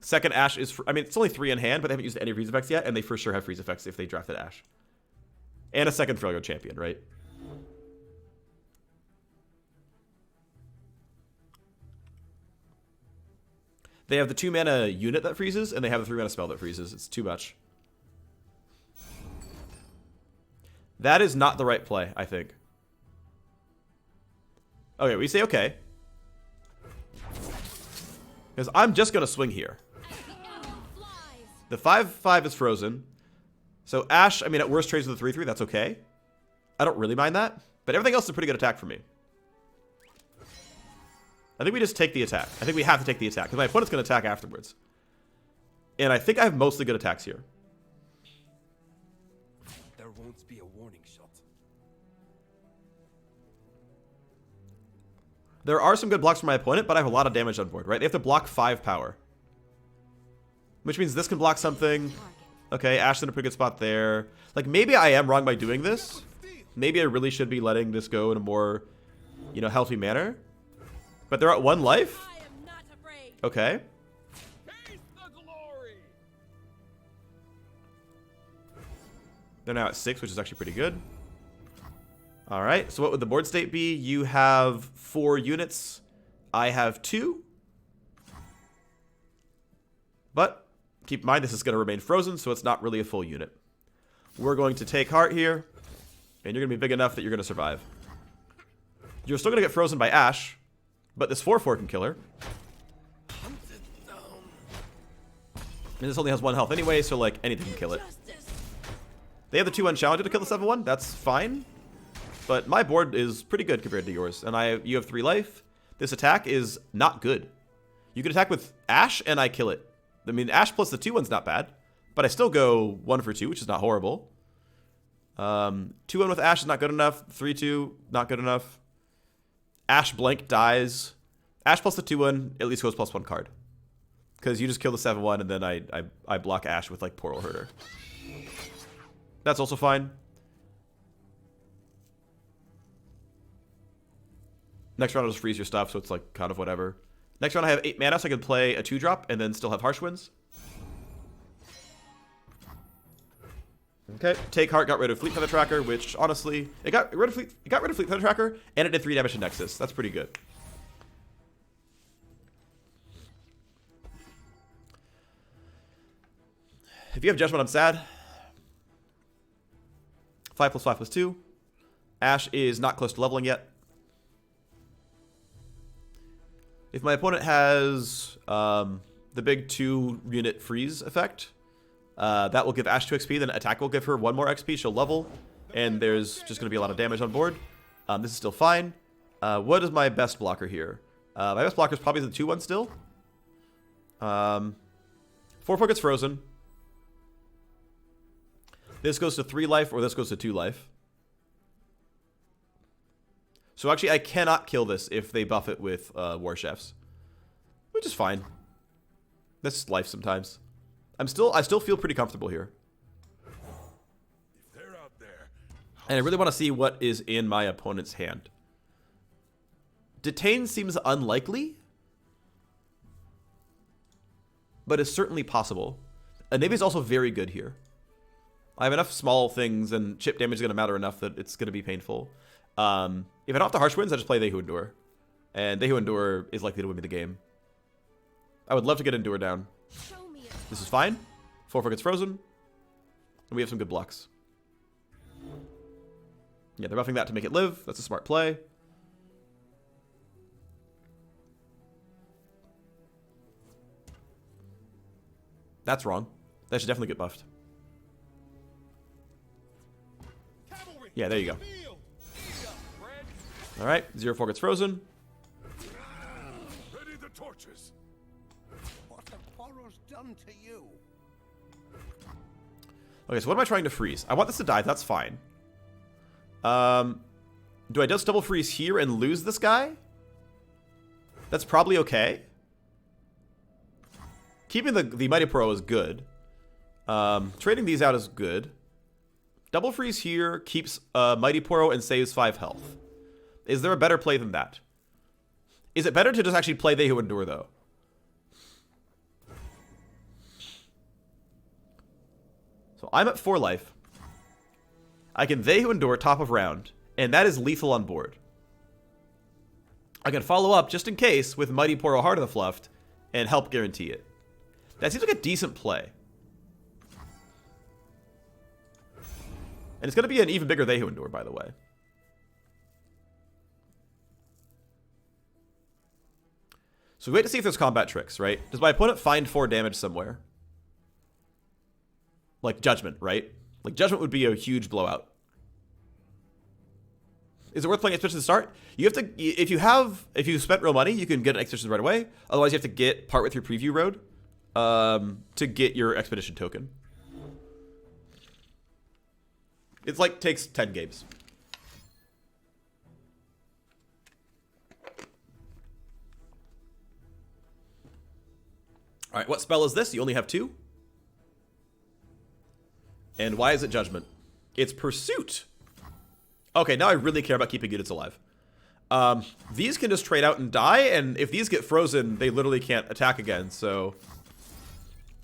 Second Ash is, I mean, it's only 3 in hand, but they haven't used any freeze effects yet, and they for sure have freeze effects if they drafted Ash. And a second Freljord champion, right? They have the 2 mana unit that freezes, and they have the 3 mana spell that freezes. It's too much. That is not the right play, I think. Okay, we say okay. Because I'm just going to swing here. The 5-5 is frozen. So Ash, I mean, at worst trades with a 3-3, that's okay. I don't really mind that. But everything else is a pretty good attack for me. I think we just take the attack. I think we have to take the attack, because my opponent's going to attack afterwards. And I think I have mostly good attacks here. There won't be a warning shot. There are some good blocks for my opponent, but I have a lot of damage on board, right? They have to block 5 power. Which means this can block something. Okay, Ash's in a pretty good spot there. Like, maybe I am wrong by doing this. Maybe I really should be letting this go in a more, you know, healthy manner. But they're at 1 life? I am not afraid. Okay. Taste the glory. They're now at 6, which is actually pretty good. Alright, so what would the board state be? You have 4 units. I have 2. But keep in mind, this is going to remain frozen, so it's not really a full unit. We're going to take Heart here, and you're going to be big enough that you're going to survive. You're still going to get frozen by Ash, but this 4-4 can kill her. And this only has 1 health anyway, so, like, anything can kill it. They have the 2-1 Challenger to kill the 7-1. That's fine. But my board is pretty good compared to yours. And you have 3 life. this attack is not good. You can attack with Ash and I kill it. I mean, Ash plus the 2-1's not bad, but I still go 1 for 2, which is not horrible. 2-1 with Ash is not good enough. 3-2, not good enough. Ash blank dies. Ash plus the 2-1 at least goes +1 card. Because you just kill the 7-1 and then I block Ash with like Poro Herder. That's also fine. Next round I'll just freeze your stuff, so it's like kind of whatever. Next round I have 8 mana, so I can play a 2-drop and then still have Harsh Winds. Okay, take heart, got rid of Fleet Feather Tracker, which honestly, it got rid of Fleet Feather Tracker, and it did 3 damage to Nexus. That's pretty good. If you have Judgment, I'm sad. 5 + 5 + 2. Ash is not close to leveling yet. If my opponent has the big 2-unit freeze effect, that will give Ash 2 XP, then attack will give her 1 more XP, she'll level, and there's just going to be a lot of damage on board. This is still fine. What is my best blocker here? My best blocker is probably the 2-1 still. 4-4 gets frozen. This goes to 3 life, or this goes to 2 life. So actually, I cannot kill this if they buff it with War Chefs, which is fine. That's life sometimes. I still feel pretty comfortable here. If they're out there, And I really want to see what is in my opponent's hand. Detain seems unlikely, but it's certainly possible. Navy is also very good here. I have enough small things, and chip damage is going to matter enough that it's going to be painful. If I don't have the Harsh Winds, I just play They Who Endure. And They Who Endure is likely to win me the game. I would love to get Endure down. This is fine. 4-4 gets frozen. And we have some good blocks. Yeah, they're buffing that to make it live. That's a smart play. That's wrong. That should definitely get buffed. Yeah, there you go. Alright, 0-4 gets frozen. ready the torches. What have Poro's done to you? Okay, so what am I trying to freeze? I want this to die, that's fine. Do I just double freeze here and lose this guy? That's probably okay. Keeping the Mighty Poro is good. Trading these out is good. Double freeze here keeps Mighty Poro and saves 5 health. Is there a better play than that? Is it better to just actually play They Who Endure, though? So I'm at 4 life. I can They Who Endure top of round, and that is lethal on board. I can follow up just in case with Mighty Poro Heart of the Fluffed and help guarantee it. That seems like a decent play. And it's going to be an even bigger They Who Endure, by the way. So we wait to see if there's combat tricks, right? Does my opponent find 4 damage somewhere? Like Judgment, right? Like Judgment would be a huge blowout. Is it worth playing Expedition to start? You have to, if you spent real money, you can get an Expedition right away. Otherwise, you have to get part with your preview road to get your Expedition token. It's like takes 10 games. All right, what spell is this? You only have 2. And why is it Judgment? It's Pursuit. Okay, now I really care about keeping units alive. These can just trade out and die, and if these get frozen, they literally can't attack again, so...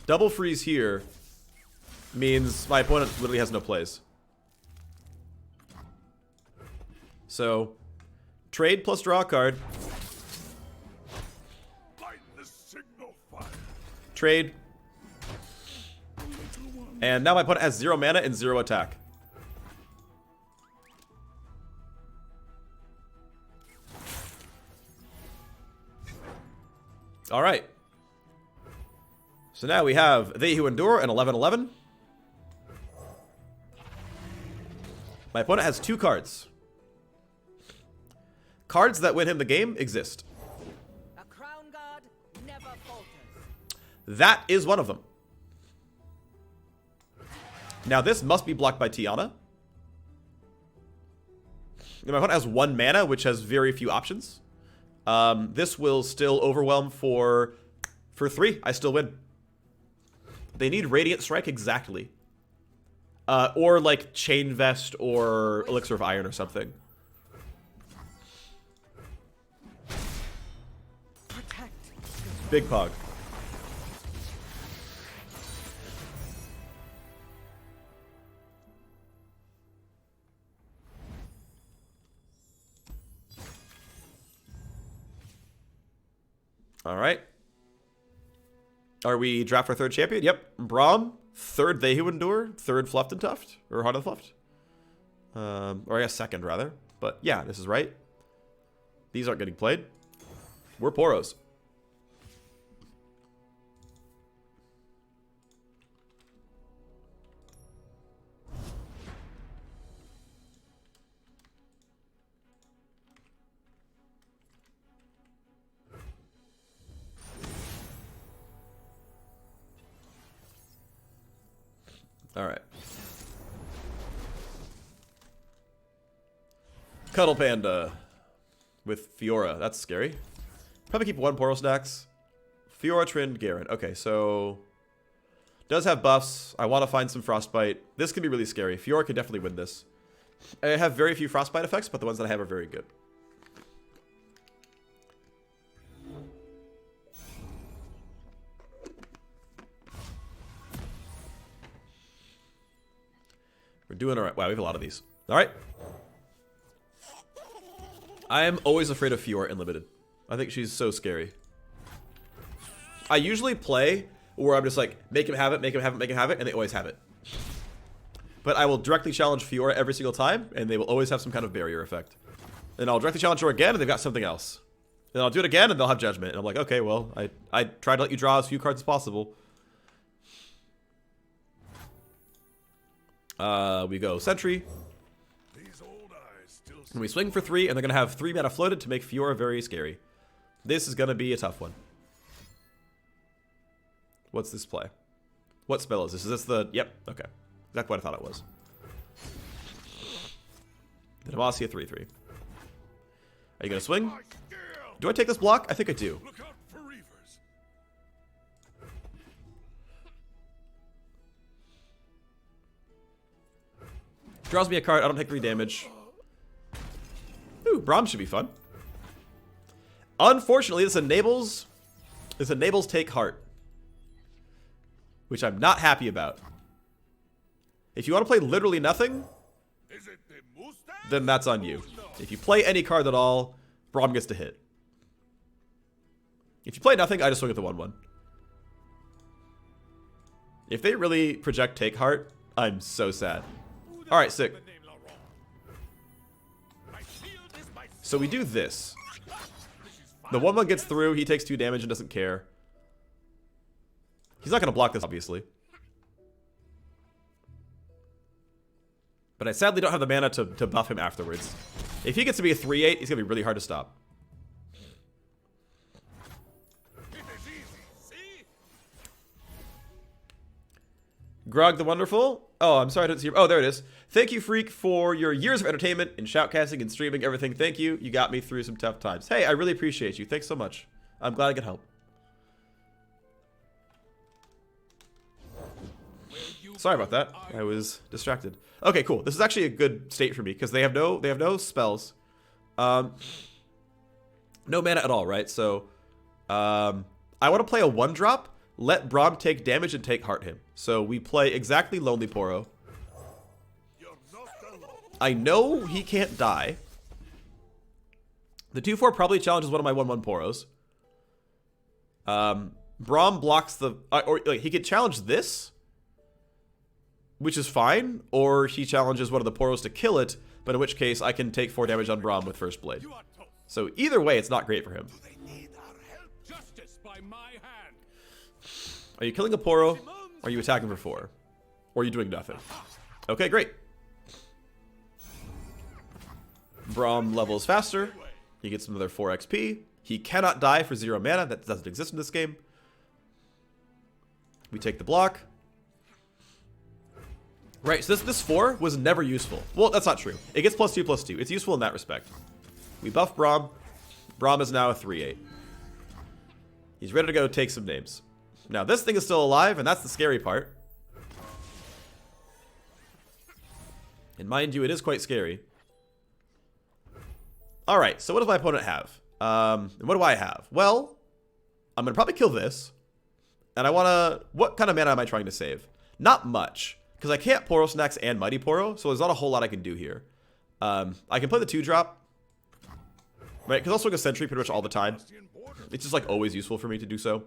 Double freeze here means my opponent literally has no plays. So, trade plus draw a card. Light the signal fire. Trade. And now my opponent has 0 mana and 0 attack. Alright. So now we have They Who Endure and 11/11. My opponent has 2 cards. Cards that win him the game exist. vanguard never falters. That is one of them. Now this must be blocked by Tiana. My opponent has 1 mana, which has very few options. This will still overwhelm for 3. I still win. They need Radiant Strike exactly. Or like Chain Vest or Elixir of Iron or something. Big Pog. All right. Are we draft our 3rd champion? Yep. Braum, 3rd They Who Endure, 3rd Fluffed and Tuft, or Heart of the Fluffed. Or I guess 2nd rather. But yeah, this is right. These aren't getting played. We're Poros. All right. Cuddle Panda with Fiora. That's scary. Probably keep 1 Poro stacks. Fiora, Trin, Garen. Okay, so does have buffs. I want to find some Frostbite. This could be really scary. Fiora could definitely win this. I have very few Frostbite effects, but the ones that I have are very good. We're doing all right. Wow, we have a lot of these. All right. I am always afraid of Fiora in Limited. I think she's so scary. I usually play where I'm just like, make him have it, make him have it, make him have it, and they always have it. But I will directly challenge Fiora every single time, and they will always have some kind of barrier effect. And I'll directly challenge her again, and they've got something else. Then I'll do it again, and they'll have Judgment. And I'm like, okay, well, I tried to let you draw as few cards as possible. We go Sentry. And we swing for 3, and they're going to have 3 mana floated to make Fiora very scary. This is going to be a tough one. What's this play? What spell is this? Is this the... Yep, okay. Exactly what I thought it was. The Demacia 3/3. Are you going to swing? Do I take this block? I think I do. Look out for Reavers. Draws me a card. I don't take 3 damage. Ooh, Braum should be fun. Unfortunately, this enables take heart, which I'm not happy about. If you want to play literally nothing, Is it the mustache? then that's on you. If you play any card at all, Braum gets to hit. If you play nothing, I just swing at the 1/1. If they really project take heart, I'm so sad. All right, sick. So we do this. The 1/1 gets through. He takes 2 damage and doesn't care. He's not going to block this, obviously. But I sadly don't have the mana to buff him afterwards. If he gets to be a 3/8, he's going to be really hard to stop. Grog the Wonderful. Oh, I'm sorry I didn't see your... Oh, there it is. Thank you, Freak, for your years of entertainment and shoutcasting and streaming everything. Thank you. You got me through some tough times. Hey, I really appreciate you. Thanks so much. I'm glad I could help. Sorry about that. I was distracted. Okay, cool. This is actually a good state for me because they have no spells. No mana at all, right? So I want to play a 1-drop. Let Braum take damage and take heart him. So we play exactly Lonely Poro. I know he can't die. The 2/4 probably challenges one of my 1/1 Poros. Braum blocks the... or like, he could challenge this, which is fine. Or he challenges one of the Poros to kill it, but in which case I can take 4 damage on Braum with First Blade. So either way, it's not great for him. Are you killing a Poro? Or are you attacking for 4? Or are you doing nothing? Okay, great. Braum levels faster. He gets another 4 XP. He cannot die for 0 mana. That doesn't exist in this game. We take the block. Right, so this 4 was never useful. Well, that's not true. It gets +2/+2. It's useful in that respect. We buff Braum. Braum is now a 3/8. He's ready to go take some names. Now, this thing is still alive, and that's the scary part. And mind you, it is quite scary. Alright, so what does my opponent have? What do I have? Well, I'm going to probably kill this. And I want to... What kind of mana am I trying to save? Not much. Because I can't Poro Snacks and Mighty Poro, so there's not a whole lot I can do here. I can play the 2-drop. Right, because I'll swing a Sentry pretty much all the time. It's just like always useful for me to do so.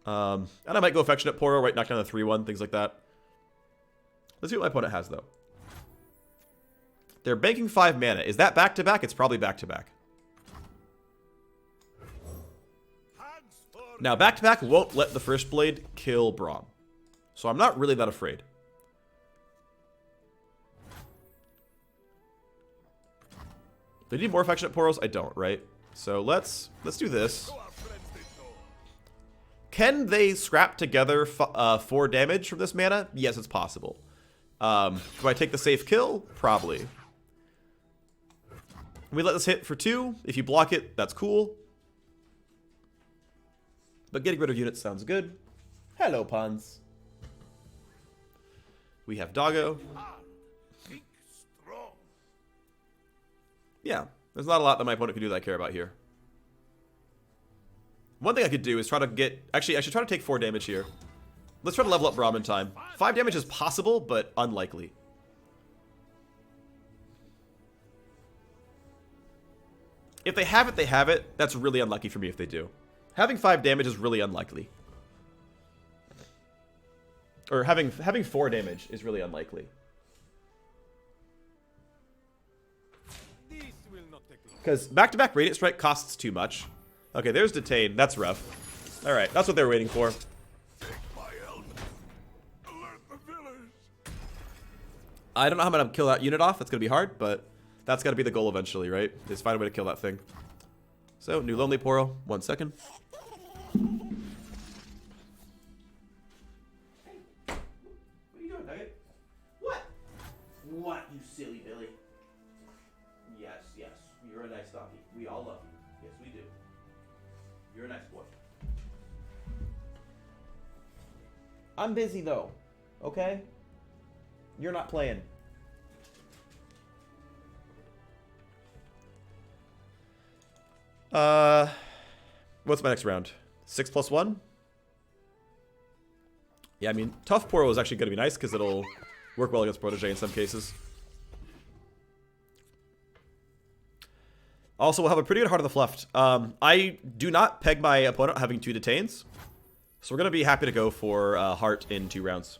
And I might go Affectionate Poro, right, knock down the 3/1, things like that. Let's see what my opponent has, though. They're banking 5 mana. Is that back-to-back? It's probably back-to-back. Now, back-to-back won't let the First Blade kill Braum. So I'm not really that afraid. Do I need more Affectionate Poros? I don't, right? So let's do this. Can they scrap together 4 damage from this mana? Yes, it's possible. Do I take the safe kill? Probably. We let this hit for 2. If you block it, that's cool. But getting rid of units sounds good. Hello, puns. We have Doggo. Yeah, there's not a lot that my opponent can do that I care about here. One thing I could do is try to get... Actually, I should try to take 4 damage here. Let's try to level up Braum in time. 5 damage is possible, but unlikely. If they have it, they have it. That's really unlucky for me if they do. Having 5 damage is really unlikely. Or having 4 damage is really unlikely. Because back-to-back Radiant Strike costs too much. Okay, there's Detain. That's rough. Alright, that's what they were waiting for. I don't know how I'm going to kill that unit off. That's going to be hard, but that's got to be the goal eventually, right? Just find a way to kill that thing. So, new Lonely Poro. 1 second. What are you doing, Nugget? What? What, you silly Billy? Yes, yes. You're a nice doggy. We all love you. Yes, we do. You're a nice boy. I'm busy, though. Okay? You're not playing. What's my next round? 6+1? Yeah, I mean, Tough Poro is actually going to be nice because it'll work well against Protege in some cases. Also, we'll have a pretty good Heart of the Fluft. I do not peg my opponent having 2 Detains, so we're going to be happy to go for Heart in 2 rounds.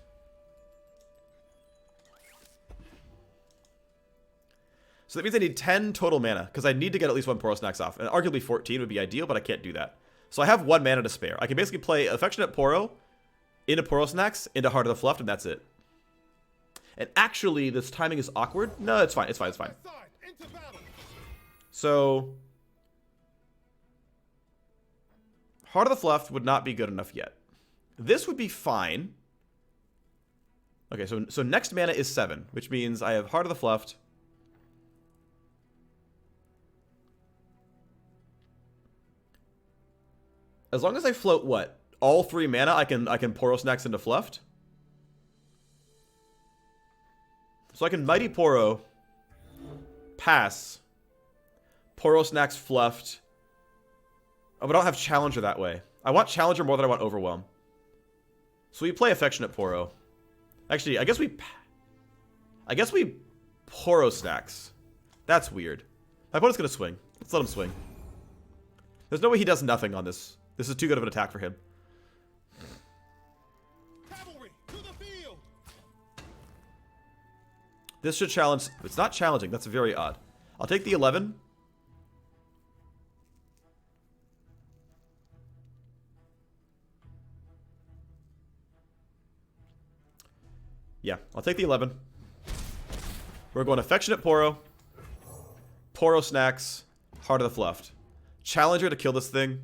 So that means I need 10 total mana, because I need to get at least 1 Poro Snacks off. And arguably 14 would be ideal, but I can't do that. So I have 1 mana to spare. I can basically play Affectionate Poro into Poro Snacks, into Heart of the Fluft, and that's it. And actually, this timing is awkward. No, it's fine, it's fine, it's fine. So, Heart of the Fluft would not be good enough yet. This would be fine. Okay, so next mana is 7, which means I have Heart of the Fluft. As long as I float what? All 3 mana, I can Poro Snacks into Fluft. So I can Mighty Poro, pass, Poro Snacks Fluft. Oh, but I don't have Challenger that way. I want Challenger more than I want Overwhelm. So we play Affectionate Poro. Actually, I guess we Poro Snacks. That's weird. My opponent's gonna swing. Let's let him swing. There's no way he does nothing on this. This is too good of an attack for him. Cavalry, to the field. This should challenge. It's not challenging. That's very odd. I'll take the 11. Yeah, I'll take the 11. We're going Affectionate Poro, Poro Snacks, Heart of the Fluft. Challenger to kill this thing.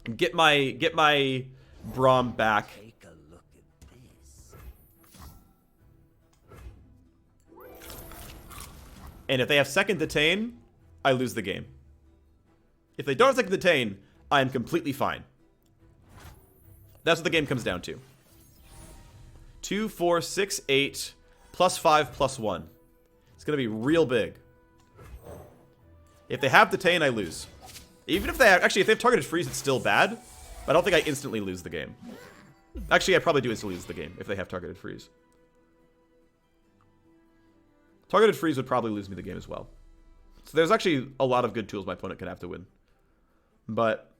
And get my Braum back. Take a look at this. And if they have second detain, I lose the game. If they don't have second detain, I am completely fine. That's what the game comes down to. 2, 4, 6, 8, plus 5, plus 1. It's going to be real big. If they have detain, I lose. Even if they have, actually, if they have targeted freeze, it's still bad. But I don't think I instantly lose the game. Actually, I probably do instantly lose the game if they have targeted freeze. Targeted freeze would probably lose me the game as well. So there's actually a lot of good tools my opponent could have to win. But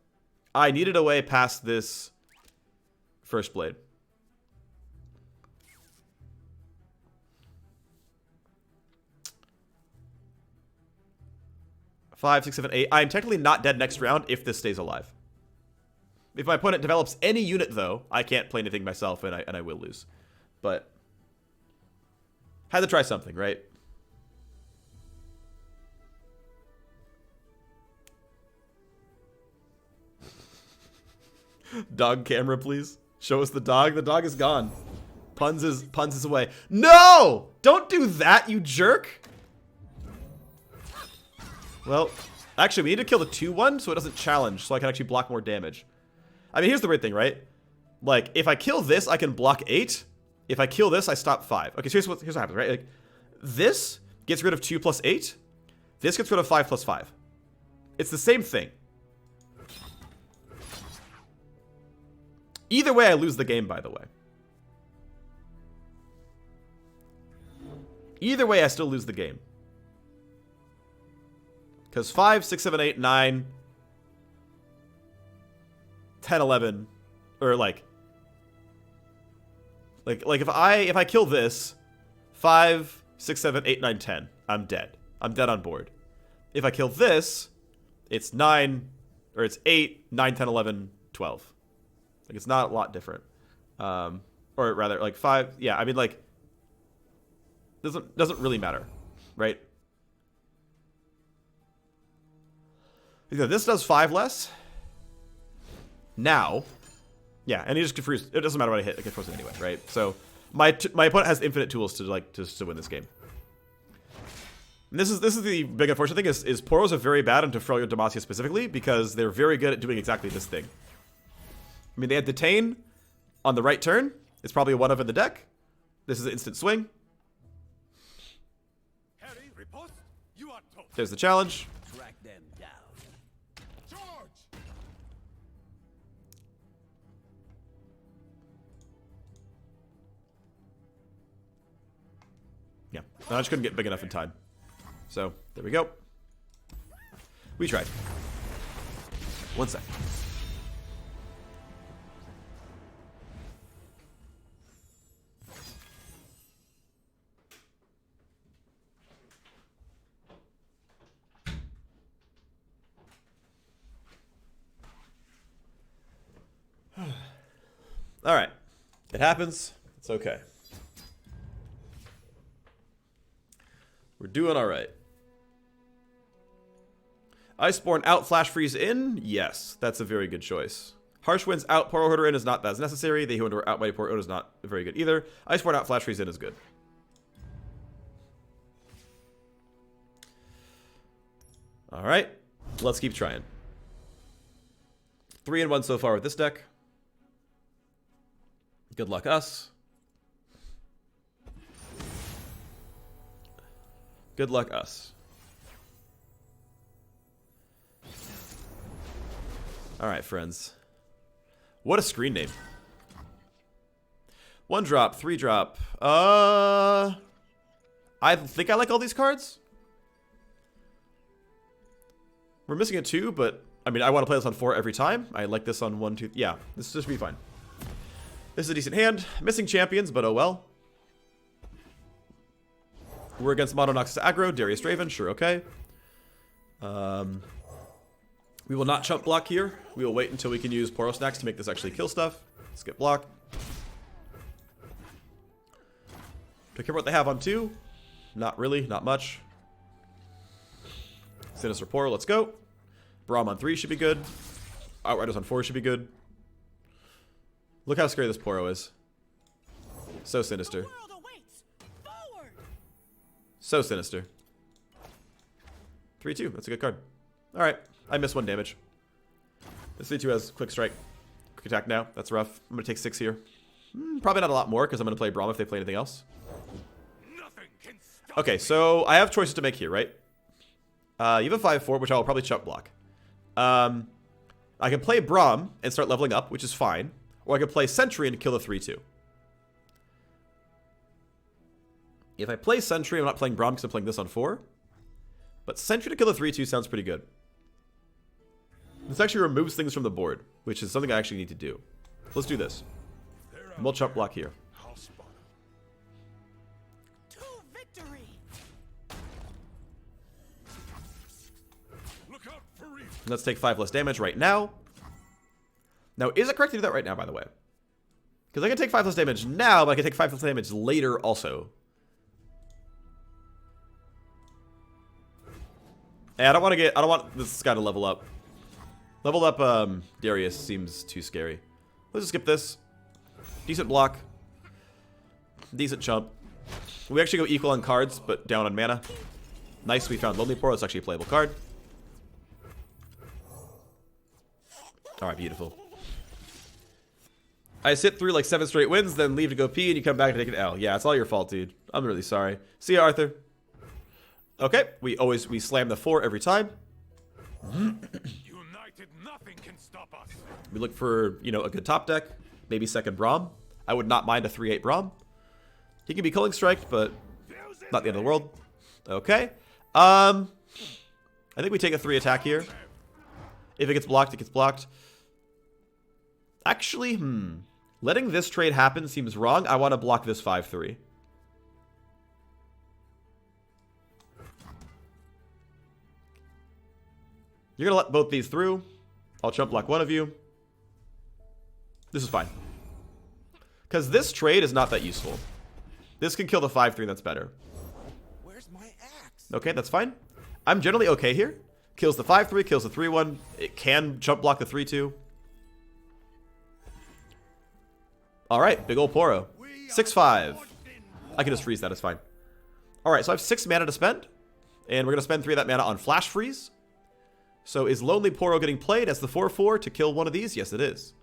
I needed a way past this first blade. Five, 6, 7, 8. I'm technically not dead next round if this stays alive. If my opponent develops any unit, though, I can't play anything myself, and I will lose. But had to try something, right? Dog camera, please. Show us the dog. The dog is gone. Puns is away. No! Don't do that, you jerk! Well, actually, we need to kill the 2-1 so it doesn't challenge, so I can actually block more damage. I mean, here's the weird thing, right? Like, if I kill this, I can block 8. If I kill this, I stop 5. Okay, so here's what happens, right? Like, this gets rid of 2 plus 8. This gets rid of 5 plus 5. It's the same thing. Either way, I lose the game, by the way. Either way, I still lose the game. Because 5, 6, 7, 8, 9, 10, 11, or like if I kill this, 5, 6, 7, 8, 9, 10, I'm dead. I'm dead on board. If I kill this, it's 9, or it's 8, 9, 10, 11, 12. Like, it's not a lot different. Or rather, like 5, yeah, I mean, like, doesn't really matter, right? Because this does 5 less. Now, yeah, and he just confused. It doesn't matter what I hit; it gets frozen anyway, right? So my opponent has infinite tools to win this game. And this is the big unfortunate thing is Poros are very bad into Freljord Demacia specifically because they're very good at doing exactly this thing. I mean, they had detain on the right turn. It's probably a 1-of in the deck. This is an instant swing. Harry, riposte. You are toast. There's the challenge. Track them down. Charge. Yeah, I just couldn't get big enough in time. So, there we go. We tried. 1 sec. All right. It happens. It's okay. We're doing all right. Iceborne out, Flash Freeze in? Yes, that's a very good choice. Harsh Winds out, Poro Hoarder in is not as necessary. The Hoarder out by Poro Hoarder is not very good either. Iceborne out, Flash Freeze in is good. All right, let's keep trying. 3-1 so far with this deck. Good luck us. Good luck us. Alright, friends. What a screen name. 1 drop, 3 drop. I think I like all these cards. We're missing a 2, but I mean, I want to play this on 4 every time. I like this on 1, 2. Yeah, this should be fine. This is a decent hand. Missing champions, but oh well. We're against Mono Noxus aggro. Darius Draven, sure, okay. We will not chump block here. We will wait until we can use Poro Snacks to make this actually kill stuff. Skip block. Do I care what they have on 2? Not really, not much. Sinister Poro, let's go. Braum on 3 should be good. Outriders on 4 should be good. Look how scary this Poro is. So sinister. The world awaits. Forward. So sinister. 3-2. That's a good card. Alright. I missed 1 damage. This 3-2 has quick strike. Quick attack now. That's rough. I'm going to take 6 here. Probably not a lot more because I'm going to play Braum if they play anything else. Nothing can stop Okay, so I have choices to make here, right? You have a 5-4, which I will probably chump block. I can play Braum and start leveling up, which is fine. Or I can play Sentry and kill the 3-2. If I play Sentry, I'm not playing Braum because I'm playing this on 4. But Sentry to kill the 3-2 sounds pretty good. This actually removes things from the board, which is something I actually need to do. Let's do this. And we'll chump block here. I'll spot 'em. To victory. Look out for Reef. Let's take 5 less damage right now. Now, is it correct to do that right now, by the way? Because I can take 5 less damage now, but I can take 5 less damage later also. Hey, I don't want this guy to level up. Level up Darius seems too scary. Let's just skip this. Decent block. Decent chump. We actually go equal on cards, but down on mana. Nice, we found Lonely Poro. It's actually a playable card. Alright, beautiful. I sit through like 7 straight wins, then leave to go pee, and you come back to take an L. Yeah, it's all your fault, dude. I'm really sorry. See ya, Arthur. Okay, we slam the 4 every time. United, nothing can stop us. We look for, you know, a good top deck. Maybe second Braum. I would not mind a 3-8 Braum. He can be Culling Strike, but not the end of the world. Okay. I think we take a 3 attack here. If it gets blocked, it gets blocked. Actually, letting this trade happen seems wrong. I want to block this 5-3. You're going to let both these through. I'll chump block one of you. This is fine. Because this trade is not that useful. This can kill the 5-3, that's better. Where's my axe? Okay, that's fine. I'm generally okay here. Kills the 5-3, kills the 3-1. It can chump block the 3-2. Alright, big ol' Poro. 6-5. I can just freeze that, it's fine. Alright, so I have 6 mana to spend. And we're going to spend 3 of that mana on Flash Freeze. So is Lonely Poro getting played as the 4-4 to kill one of these? Yes, it is.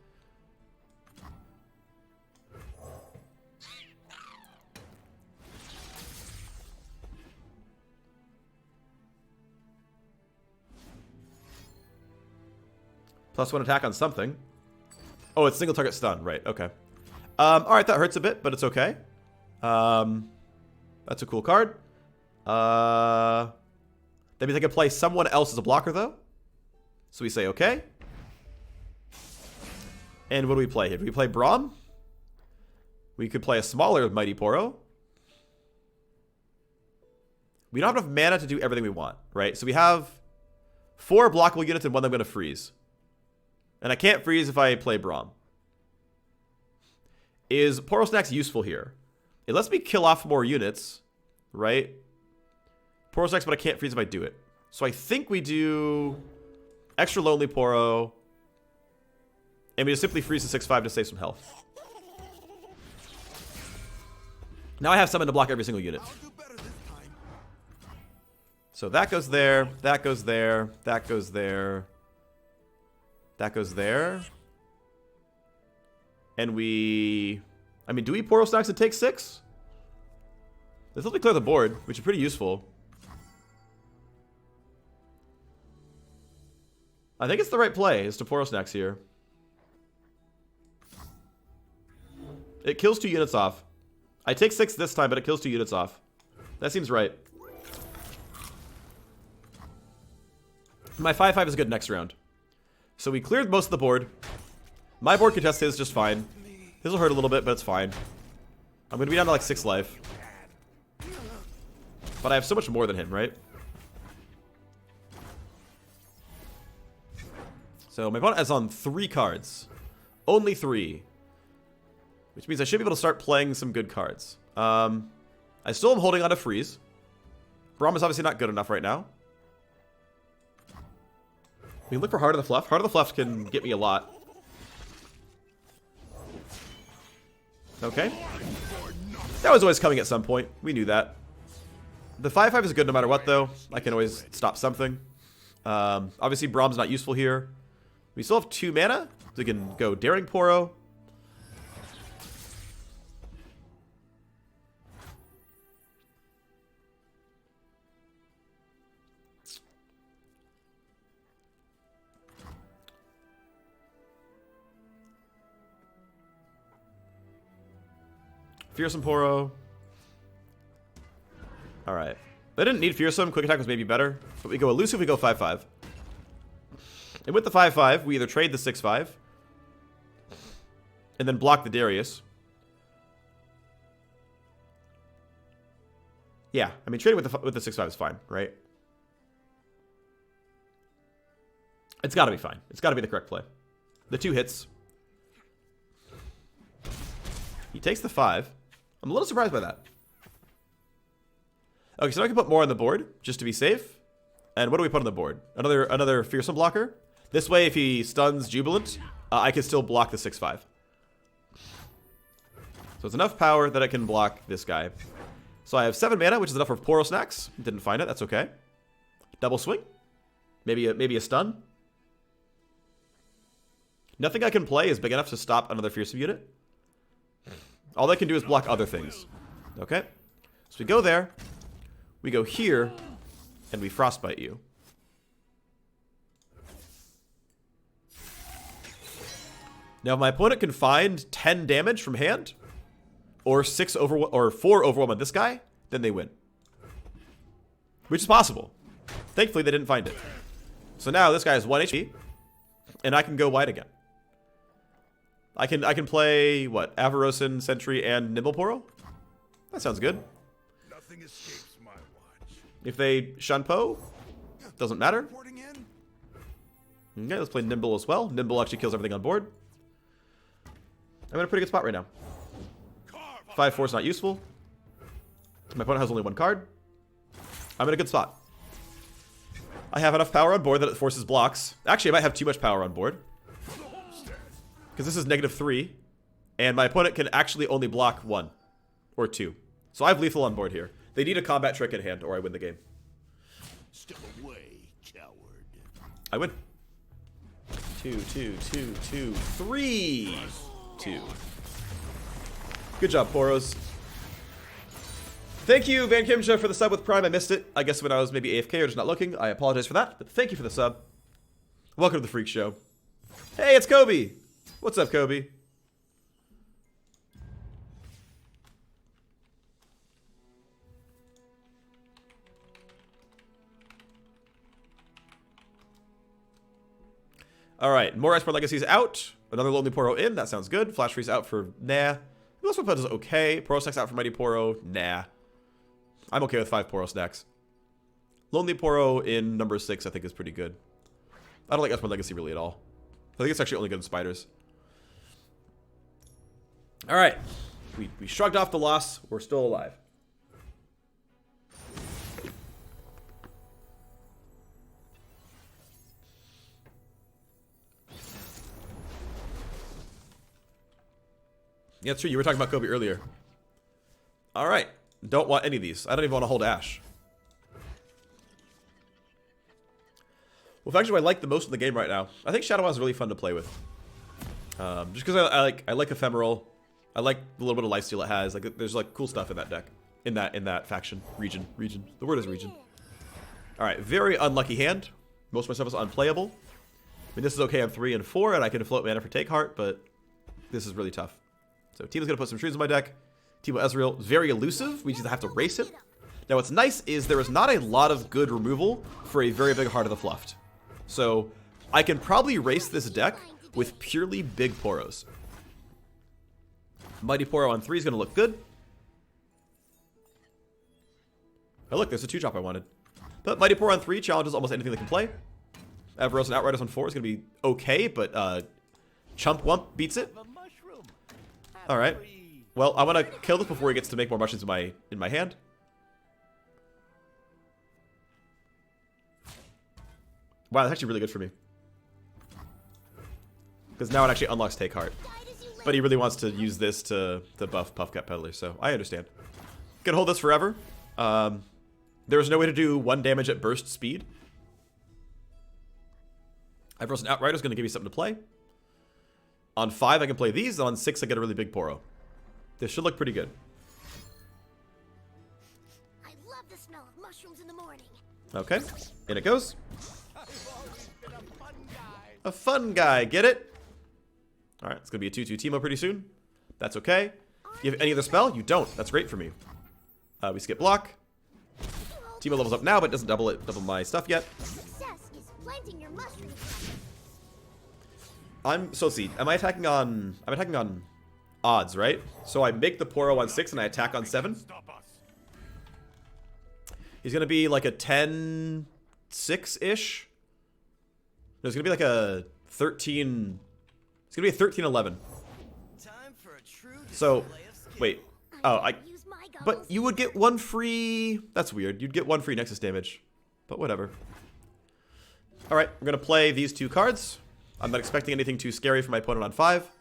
+1 attack on something. Oh, it's single target stun. Right, okay. Alright, that hurts a bit, but it's okay. That's a cool card. That means I can play someone else as a blocker, though. So we say okay. And what do we play here? Do we play Braum? We could play a smaller Mighty Poro. We don't have enough mana to do everything we want, right? So we have 4 blockable units and 1 I'm going to freeze. And I can't freeze if I play Braum. Is Poro Snacks useful here? It lets me kill off more units, right? Poro Snacks, but I can't freeze if I do it. So I think we do extra Lonely Poro. And we just simply freeze the 6-5 to save some health. Now I have something to block every single unit. I'll do better this time. So that goes there, that goes there, that goes there. That goes there. And we... I mean, do we Poro Snacks and take 6? This lets me clear the board, which is pretty useful. I think it's the right play, is to Poro Snacks here. It kills 2 units off. I take 6 this time, but it kills 2 units off. That seems right. My 5-5 is good next round. So we cleared most of the board. My board contest his just fine. His will hurt a little bit, but it's fine. I'm going to be down to like 6 life. But I have so much more than him, right? So my opponent is on 3 cards. Only 3. Which means I should be able to start playing some good cards. I still am holding on to freeze. Braum is obviously not good enough right now. We can look for Heart of the Fluff. Heart of the Fluff can get me a lot. Okay. That was always coming at some point. We knew that. The 5/5 is good no matter what, though. I can always stop something. Obviously, Brahm's not useful here. We still have 2 mana. So we can go Daring Poro. Fearsome Poro. Alright. They didn't need Fearsome. Quick Attack was maybe better. But we go Elusive, we go 5/5. And with the 5/5, we either trade the 6/5 and then block the Darius. Yeah, I mean, trading with the 6/5 is fine, right? It's got to be fine. It's got to be the correct play. The 2 hits. He takes the 5. I'm a little surprised by that. Okay, so now I can put more on the board, just to be safe. And what do we put on the board? Another Fearsome blocker. This way, if he stuns Jubilant, I can still block the 6/5. So it's enough power that I can block this guy. So I have 7 mana, which is enough for Poro Snacks. Didn't find it, that's okay. Double swing. Maybe a stun. Nothing I can play is big enough to stop another Fearsome unit. All they can do is block other things. Okay? So we go there. We go here. And we Frostbite you. Now, if my opponent can find 10 damage from hand, or 4 overwhelm on this guy, then they win. Which is possible. Thankfully, they didn't find it. So now this guy has 1 HP, and I can go wide again. I can play, what, Avarosan, Sentry, and Nimble Poro? That sounds good. Nothing escapes my watch. If they Shunpo, doesn't matter. Reporting in? Okay, let's play Nimble as well. Nimble actually kills everything on board. I'm in a pretty good spot right now. 5/4 is not useful. My opponent has only 1 card. I'm in a good spot. I have enough power on board that it forces blocks. Actually, I might have too much power on board. Because this is -3. And my opponent can actually only block 1. Or 2. So I have lethal on board here. They need a combat trick in hand or I win the game. Step away, coward. I win. 2, 2, 2, 2, 3, 2. Good job, Poros. Thank you, Van Kimja, for the sub with Prime. I missed it. I guess when I was maybe AFK or just not looking. I apologize for that, but thank you for the sub. Welcome to the Freak Show. Hey, it's Kobe. What's up, Kobe? Alright, more Iceborne Legacies out. Another Lonely Poro in. That sounds good. Flash Freeze out for nah. This one is okay. Poro Snacks out for Mighty Poro. Nah. I'm okay with 5 Poro Snacks. Lonely Poro in number 6 I think is pretty good. I don't like Iceborne Legacy really at all. I think it's actually only good in Spiders. Alright. We shrugged off the loss. We're still alive. Yeah, it's true. You were talking about Kobe earlier. Alright. Don't want any of these. I don't even want to hold Ash. Well, actually, what I like the most in the game right now, I think Shadow Isle is really fun to play with. Just because I like Ephemeral. I like the little bit of lifesteal it has. Like, there's like cool stuff in that deck. In that faction. Region. The word is region. Alright, very unlucky hand. Most of my stuff is unplayable. I mean, this is okay on 3 and 4, and I can float mana for Take Heart, but this is really tough. So Tima's going to put some shrooms in my deck. Timo Ezreal is very elusive. We just have to race him. Now what's nice is there is not a lot of good removal for a very big Heart of the Fluffed. So I can probably race this deck with purely big Poros. Mighty Poro on 3 is going to look good. Oh look, there's a 2-drop I wanted. But Mighty Poro on 3 challenges almost anything that can play. Avaros and Outriders on 4 is going to be okay, but Chump Wump beats it. Alright. Well, I want to kill this before he gets to make more mushrooms in my hand. Wow, that's actually really good for me. Because now it actually unlocks Take Heart. But he really wants to use this to buff Puffcat Peddler, so I understand. Can hold this forever. There's no way to do 1 damage at burst speed. I frozen Outrider is going to give me something to play. On 5, I can play these. And on 6, I get a really big Poro. This should look pretty good. I love the smell of mushrooms in the morning. Okay, in it goes. A fun guy, get it? Alright, it's going to be a 2-2 Teemo pretty soon. That's okay. You have any other spell? You don't. That's great for me. We skip block. Teemo levels up now, but doesn't double my stuff yet. Success is planting your mushrooms. So let's see. I'm attacking on odds, right? So I make the Poro on 6 and I attack on 7. Stop us. He's gonna be like a 10-6-ish. No, it's gonna be like a 13. It's gonna be a 13-11. Time for a true So, display of skill. wait. Oh, Use my goggles. but you would get 1 free. That's weird. You'd get 1 free Nexus damage, but whatever. All right, we're gonna play these 2 cards. I'm not expecting anything too scary from my opponent on 5.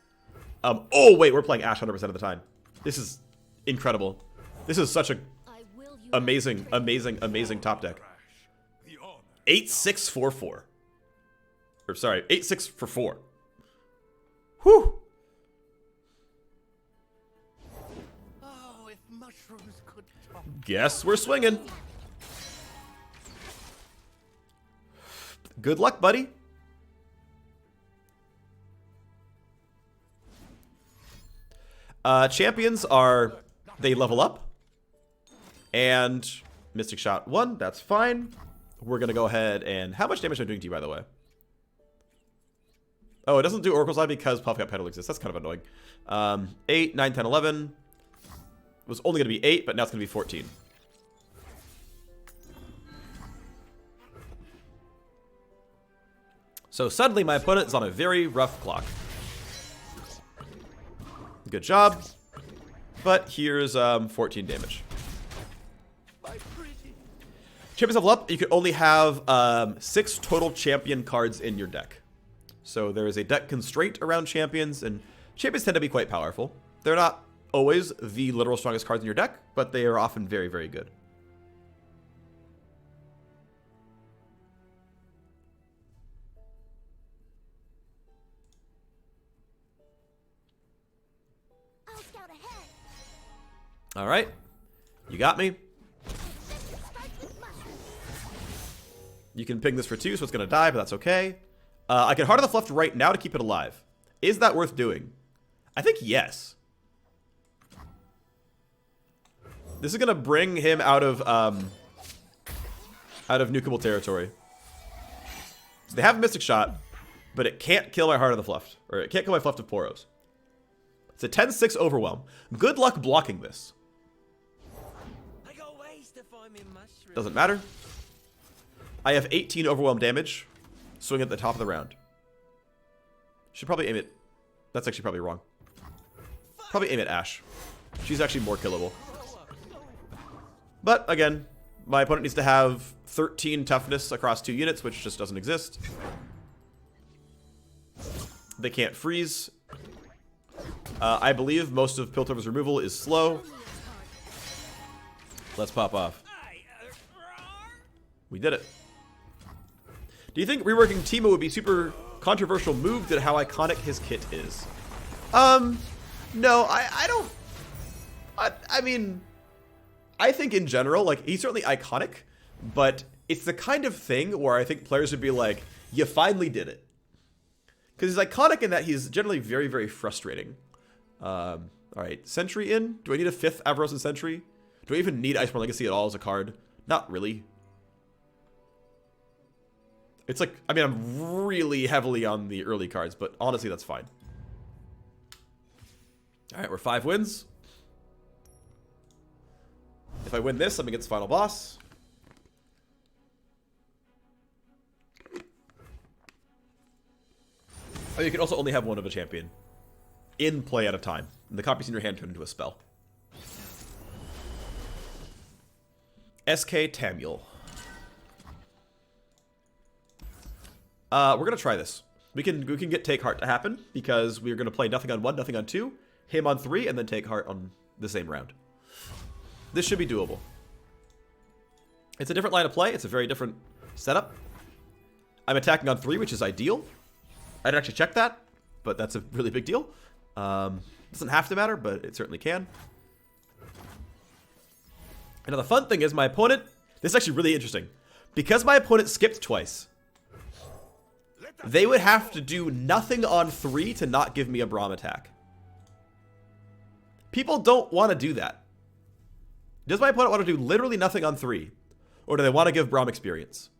Oh wait, we're playing Ash 100% of the time. This is incredible. This is such a I will use amazing top deck. The honor. 8-6-4-4. Or sorry, 8-6 for 4. Whew. Oh, if mushrooms could talk. Guess we're swinging. Good luck, buddy. Champions are, they level up. And Mystic Shot 1, that's fine. We're going to go ahead and, how much damage am I doing to you, by the way? Oh, it doesn't do Oracle's Eye because Puffcat Peddler exists. That's kind of annoying. 8, 9, 10, 11. It was only going to be 8, but now it's going to be 14. So suddenly my opponent is on a very rough clock. Good job. But here's 14 damage. Champions level up, you can only have 6 total champion cards in your deck. So there is a deck constraint around champions, and champions tend to be quite powerful. They're not always the literal strongest cards in your deck, but they are often very, very good. I'll scout ahead. All right. You got me. Starts with mushrooms. You can ping this for 2, so it's going to die, but that's okay. I can Heart of the Fluff right now to keep it alive. Is that worth doing? I think yes. This is going to bring him out of nukeable territory. So they have a Mystic Shot, but it can't kill my Heart of the Fluff. Or it can't kill my Fluff of Poros. It's a 10-6 Overwhelm. Good luck blocking this. I got ways to find me mushrooms. Doesn't matter. I have 18 Overwhelm damage. Swing at the top of the round. Should probably aim it. That's actually probably wrong. Probably aim at Ash. She's actually more killable. But again, my opponent needs to have 13 toughness across 2 units, which just doesn't exist. They can't freeze. I believe most of Piltover's removal is slow. Let's pop off. We did it. Do you think reworking Teemo would be super controversial move to how iconic his kit is? No, I don't. I mean, I think in general, like, he's certainly iconic, but it's the kind of thing where I think players would be like, you finally did it. Because he's iconic in that he's generally very, very frustrating. All right, Sentry in? Do I need a 5th Avarosan Sentry? Do I even need Iceborne Legacy at all as a card? Not really. It's like, I mean, I'm really heavily on the early cards, but honestly, that's fine. All right, we're 5 wins. If I win this, I'm against final boss. Oh, you can also only have one of a champion in play at a time. And the copies in your hand turn into a spell. SK Tamuel. We're gonna try this. We can get Take Heart to happen because we're going to play nothing on 1, nothing on 2, him on 3, and then Take Heart on the same round. This should be doable. It's a different line of play. It's a very different setup. I'm attacking on 3, which is ideal. I didn't actually check that, but that's a really big deal. Doesn't have to matter, but it certainly can. And now the fun thing is my opponent... This is actually really interesting. Because my opponent skipped twice, they would have to do nothing on 3 to not give me a Braum attack. People don't want to do that. Does my opponent want to do literally nothing on 3? Or do they want to give Braum experience?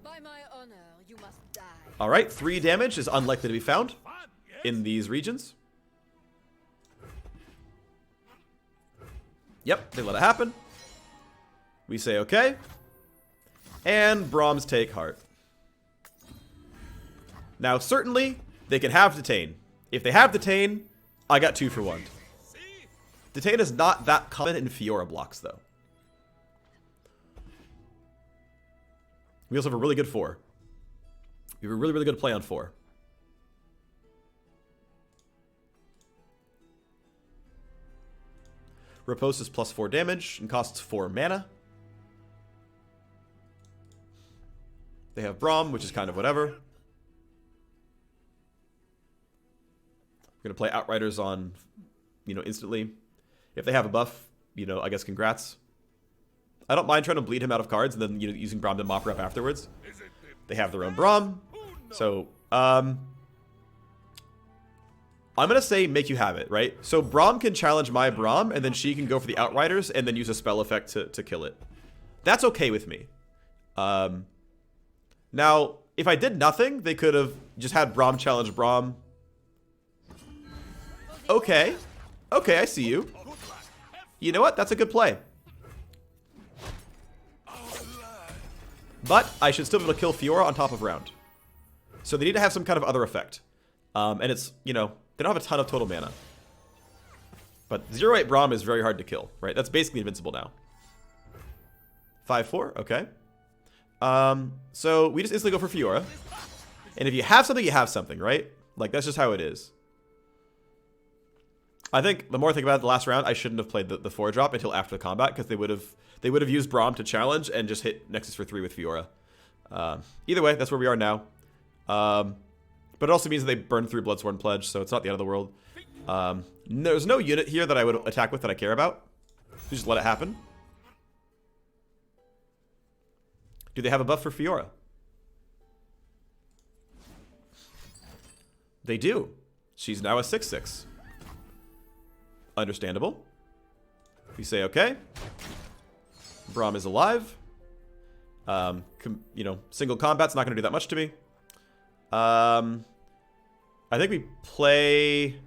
By my honor, you must die. Alright, 3 damage is unlikely to be found in these regions. Yep, they let it happen. We say okay. And Braum's Take Heart. Now, certainly, they can have Detain. If they have Detain, I got 2 for 1. Detain is not that common in Fiora blocks, though. We also have a really good 4. We have a really, really good play on 4. Riposte is plus 4 damage and costs 4 mana. They have Braum, which is kind of whatever. We're going to play Outriders on, instantly. If they have a buff, I guess congrats. I don't mind trying to bleed him out of cards and then, using Braum to mop her up afterwards. They have their own Braum. So, I'm going to say make you have it, right? So Braum can challenge my Braum, and then she can go for the Outriders and then use a spell effect to kill it. That's okay with me. Now, if I did nothing, they could have just had Braum challenge Braum. Okay. Okay, I see you. You know what? That's a good play. But I should still be able to kill Fiora on top of round. So they need to have some kind of other effect. And it's, they don't have a ton of total mana. But 0-8 Braum is very hard to kill, right? That's basically invincible now. 5-4, okay. So we just instantly go for Fiora. And if you have something, you have something, right? Like, that's just how it is. I think, the more I think about it, the last round, I shouldn't have played the 4-drop until after the combat, because they would have used Braum to challenge and just hit Nexus for 3 with Fiora. Either way, that's where we are now. But it also means that they burn through Bloodsworn Pledge, so it's not the end of the world. There's no unit here that I would attack with that I care about. Just let it happen. Do they have a buff for Fiora? They do. She's now a 6/6. Understandable. We say okay. Braum is alive. Single combat's not going to do that much to me. I think we play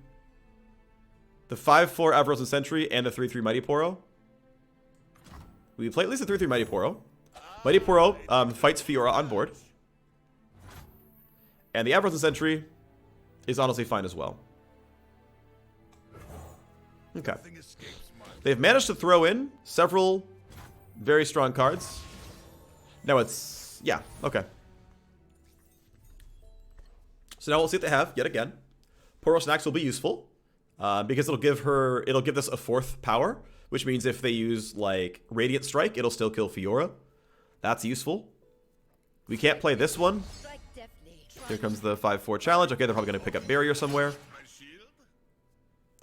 the 5-4 Avarosan Sentry and the 3-3 Mighty Poro. We play at least the 3-3 Mighty Poro. Mighty Poro fights Fiora on board. And the Avarosan Sentry is honestly fine as well. Okay. They've managed to throw in several very strong cards. Now it's... yeah, okay. So now we'll see what they have, yet again. Poro Snacks will be useful. Because it'll give this a 4th power. Which means if they use, like, Radiant Strike, it'll still kill Fiora. That's useful. We can't play this one. Here comes the 5-4 challenge. Okay, they're probably going to pick up Barrier somewhere.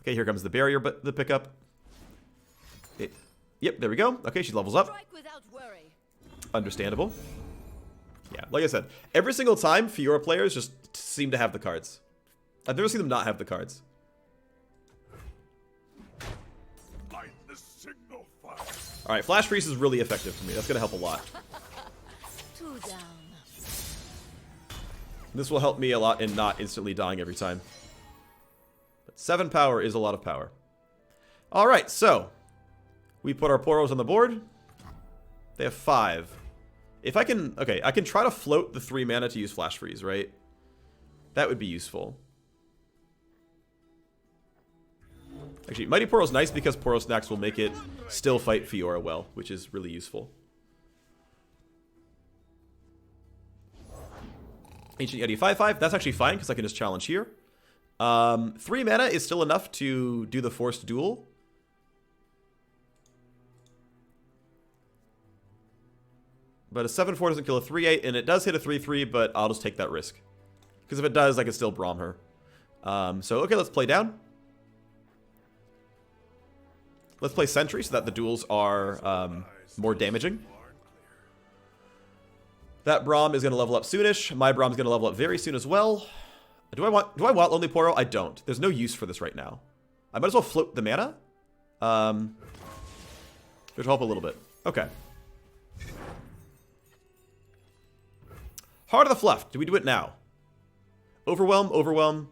Okay, here comes the Barrier, but the pickup. Yep, there we go. Okay, she levels up. Understandable. Yeah, like I said, every single time Fiora players just seem to have the cards. I've never seen them not have the cards. Alright, Flash Freeze is really effective for me. That's going to help a lot. This will help me a lot in not instantly dying every time. But 7 power is a lot of power. Alright, so we put our Poros on the board. They have 5. If I can... okay, I can try to float the 3 mana to use Flash Freeze, right? That would be useful. Actually, Mighty Poro is nice because Poro Snacks will make it still fight Fiora well, which is really useful. Ancient Yeti 5/5. That's actually fine because I can just challenge here. 3 mana is still enough to do the forced duel. But a 7/4 doesn't kill a 3/8, and it does hit a 3/3, but I'll just take that risk. Because if it does, I can still Braum her. So, okay, let's play down. Let's play Sentry so that the duels are more damaging. That Braum is going to level up soonish. My Braum is going to level up very soon as well. Do I want Lonely Poro? I don't. There's no use for this right now. I might as well float the mana. Which will help a little bit. Okay. Heart of the Fluff. Do we do it now? Overwhelm, Overwhelm.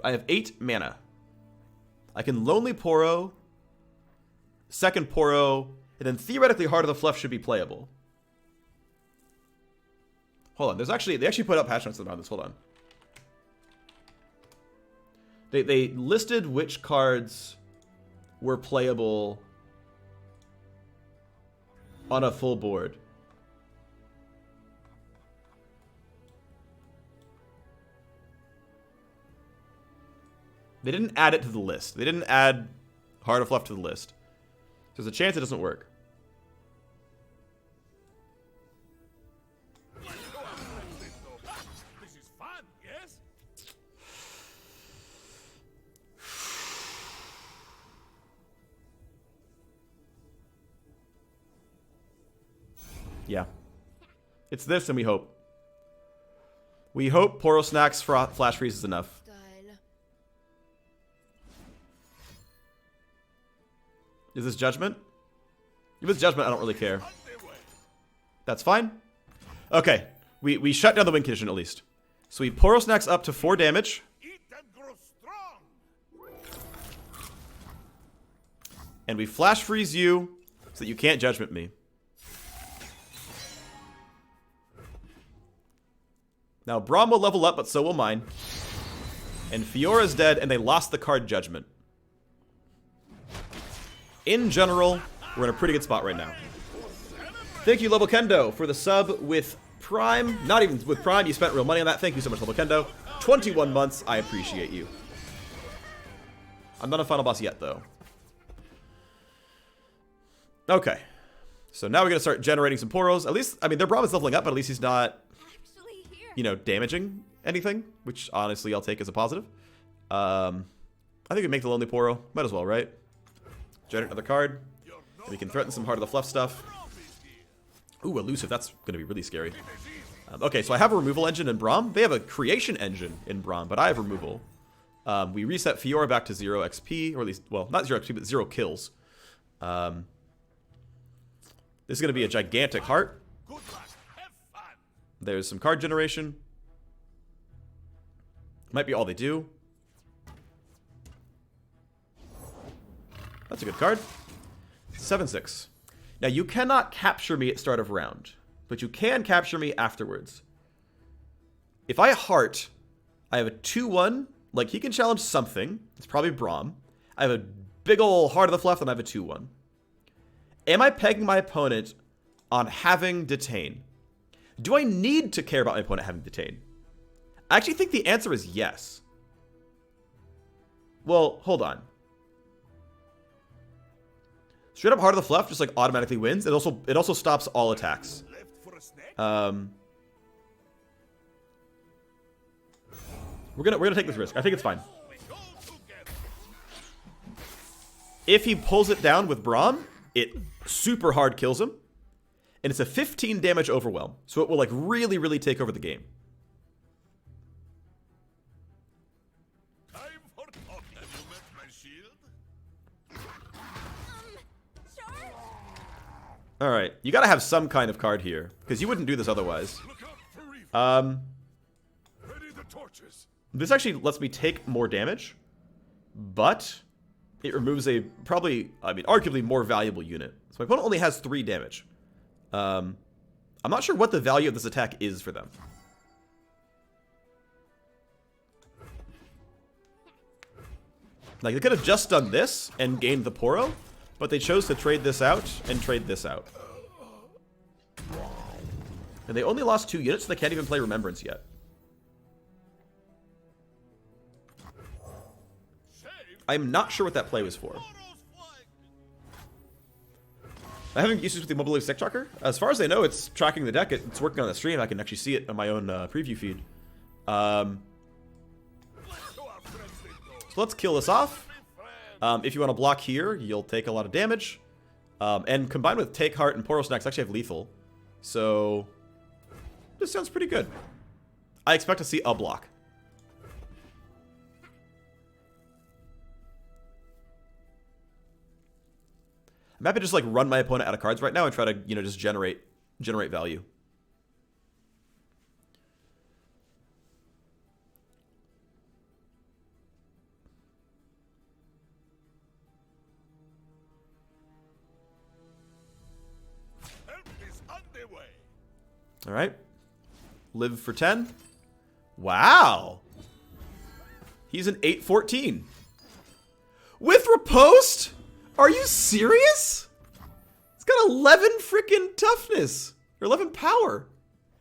I have 8 mana. I can Lonely Poro, second Poro, and then theoretically Heart of the Fluff should be playable. Hold on, they actually put up patch notes about this. Hold on. They listed which cards were playable on a full board. They didn't add it to the list. They didn't add Heart of Fluff to the list. There's a chance it doesn't work. This is fun, yes? Yeah. It's this and we hope. We hope Poro Snacks Flash Freeze is enough. Style. Is this Judgment? If it's Judgment, I don't really care. That's fine. Okay. We shut down the win condition at least. So we Poro Snacks up to 4 damage. Eat and grow strong. And we Flash Freeze you so that you can't Judgment me. Now, Braum will level up, but so will mine. And Fiora's dead, and they lost the card Judgment. In general, we're in a pretty good spot right now. Thank you, Level Kendo, for the sub with Prime. Not even with Prime, you spent real money on that. Thank you so much, Level Kendo. 21 months, I appreciate you. I'm not a final boss yet, though. Okay. So now we're going to start generating some Poros. At least, I mean, their Braum is leveling up, but at least he's not, you know, damaging anything, which honestly I'll take as a positive. I think we make the Lonely Poro. Might as well, right? Generate another card. And we can threaten some Heart of the Fluff stuff. Ooh, Elusive. That's going to be really scary. Okay, so I have a removal engine in Braum. They have a creation engine in Braum, but I have removal. We reset Fiora back to 0 XP, or at least, well, not 0 XP, but 0 kills. This is going to be a gigantic heart. There's some card generation. Might be all they do. That's a good card. 7/6. Now, you cannot capture me at start of round, but you can capture me afterwards. If I heart, I have a 2/1. Like, he can challenge something. It's probably Braum. I have a big ol' Heart of the Fluff, and I have a 2/1. Am I pegging my opponent on having Detain? Do I need to care about my opponent having Detain? I actually think the answer is yes. Well, hold on. Straight up Heart of the Fluff just like automatically wins. It also stops all attacks. We're gonna take this risk. I think it's fine. If he pulls it down with Braum, it super hard kills him. And it's a 15 damage overwhelm. So it will like really, really take over the game. Alright, you gotta have some kind of card here, because you wouldn't do this otherwise. This actually lets me take more damage, but it removes a probably, I mean, arguably more valuable unit. So my opponent only has 3 damage. I'm not sure what the value of this attack is for them. Like, they could have just done this and gained the Poro, but they chose to trade this out and trade this out. And they only lost 2 units, so they can't even play Remembrance yet. I'm not sure what that play was for. I haven't used this with the Mobility Stick Tracker. As far as I know, it's tracking the deck. It's working on the stream. I can actually see it on my own preview feed. So let's kill this off. If you want to block here, you'll take a lot of damage. And combined with Take Heart and Poro Snacks, actually have lethal. So this sounds pretty good. I expect to see a block. I'm happy to just like run my opponent out of cards right now and try to, you know, just generate value. Help is underway. All right. Live for 10. Wow. He's an 8-14. With riposte? Are you serious? It's got 11 freaking toughness. Or 11 power.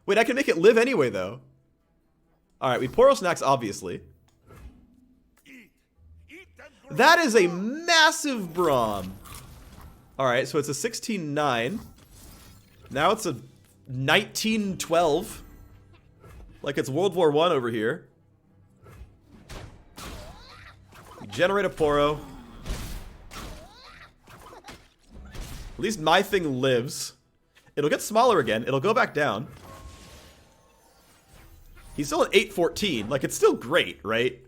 Wait, I can make it live anyway, though. Alright, we Poro Snacks, obviously. That is a massive Braum. Alright, so it's a 16-9. Now it's a 19-12. Like it's World War I over here. We generate a Poro. At least my thing lives. It'll get smaller again. It'll go back down. He's still at 8-14. Like, it's still great, right?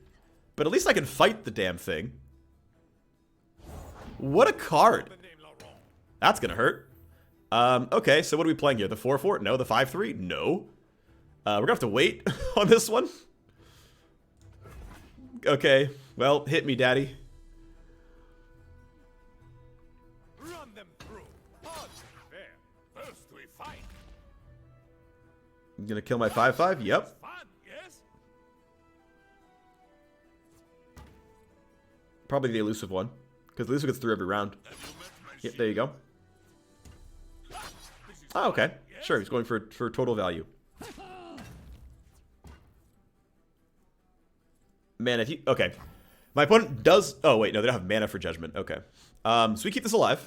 But at least I can fight the damn thing. What a card. That's gonna hurt. Okay, so what are we playing here? The 4-4? No. The 5-3? No. We're gonna have to wait on this one. Okay. Well, hit me, daddy. I'm gonna kill my 5-5. Yep. Probably the elusive one, because elusive gets 3 every round. Yep, there you go. Oh, okay. Sure, he's going for total value. Man, if you... Okay. My opponent does... Oh, wait, no, they don't have mana for Judgment. Okay. So we keep this alive.